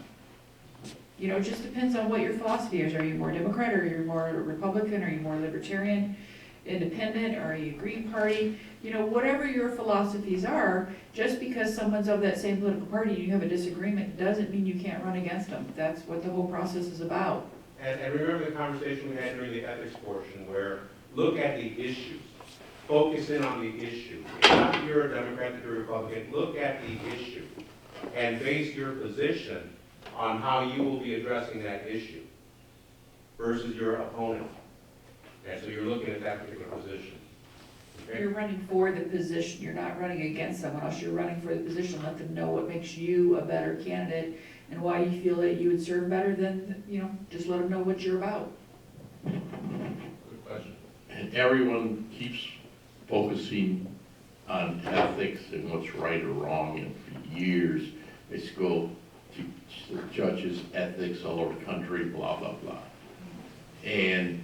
It just depends on what your philosophy is. Are you more Democrat, or are you more Republican, are you more Libertarian, Independent, or are you Green Party? Whatever your philosophies are, just because someone's of that same political party and you have a disagreement, doesn't mean you can't run against them. That's what the whole process is about. And remember the conversation we had during the ethics portion, where look at the issues, focus in on the issue. It's not if you're a Democrat, if you're a Republican, look at the issue and base your position on how you will be addressing that issue versus your opponent. And so you're looking at that particular position. Okay? You're running for the position, you're not running against someone else, you're running for the position. Let them know what makes you a better candidate and why you feel that you would serve better than, just let them know what you're about. Good question. And everyone keeps focusing on ethics and what's right or wrong, and for years, they go to judges, ethics all over the country, blah, blah, blah. And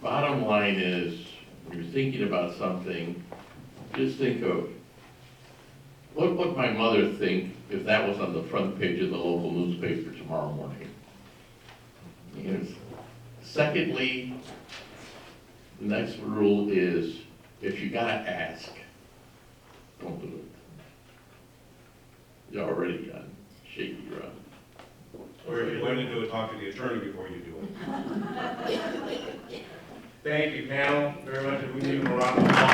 bottom line is, when you're thinking about something, just think of, what would my mother think if that was on the front page of the local newspaper tomorrow morning? Secondly, the next rule is, if you gotta ask, don't do it. You're already on shaky ground. Or if you're going to do it, talk to the attorney before you do it. Thank you, panel, very much. If we need a round of applause.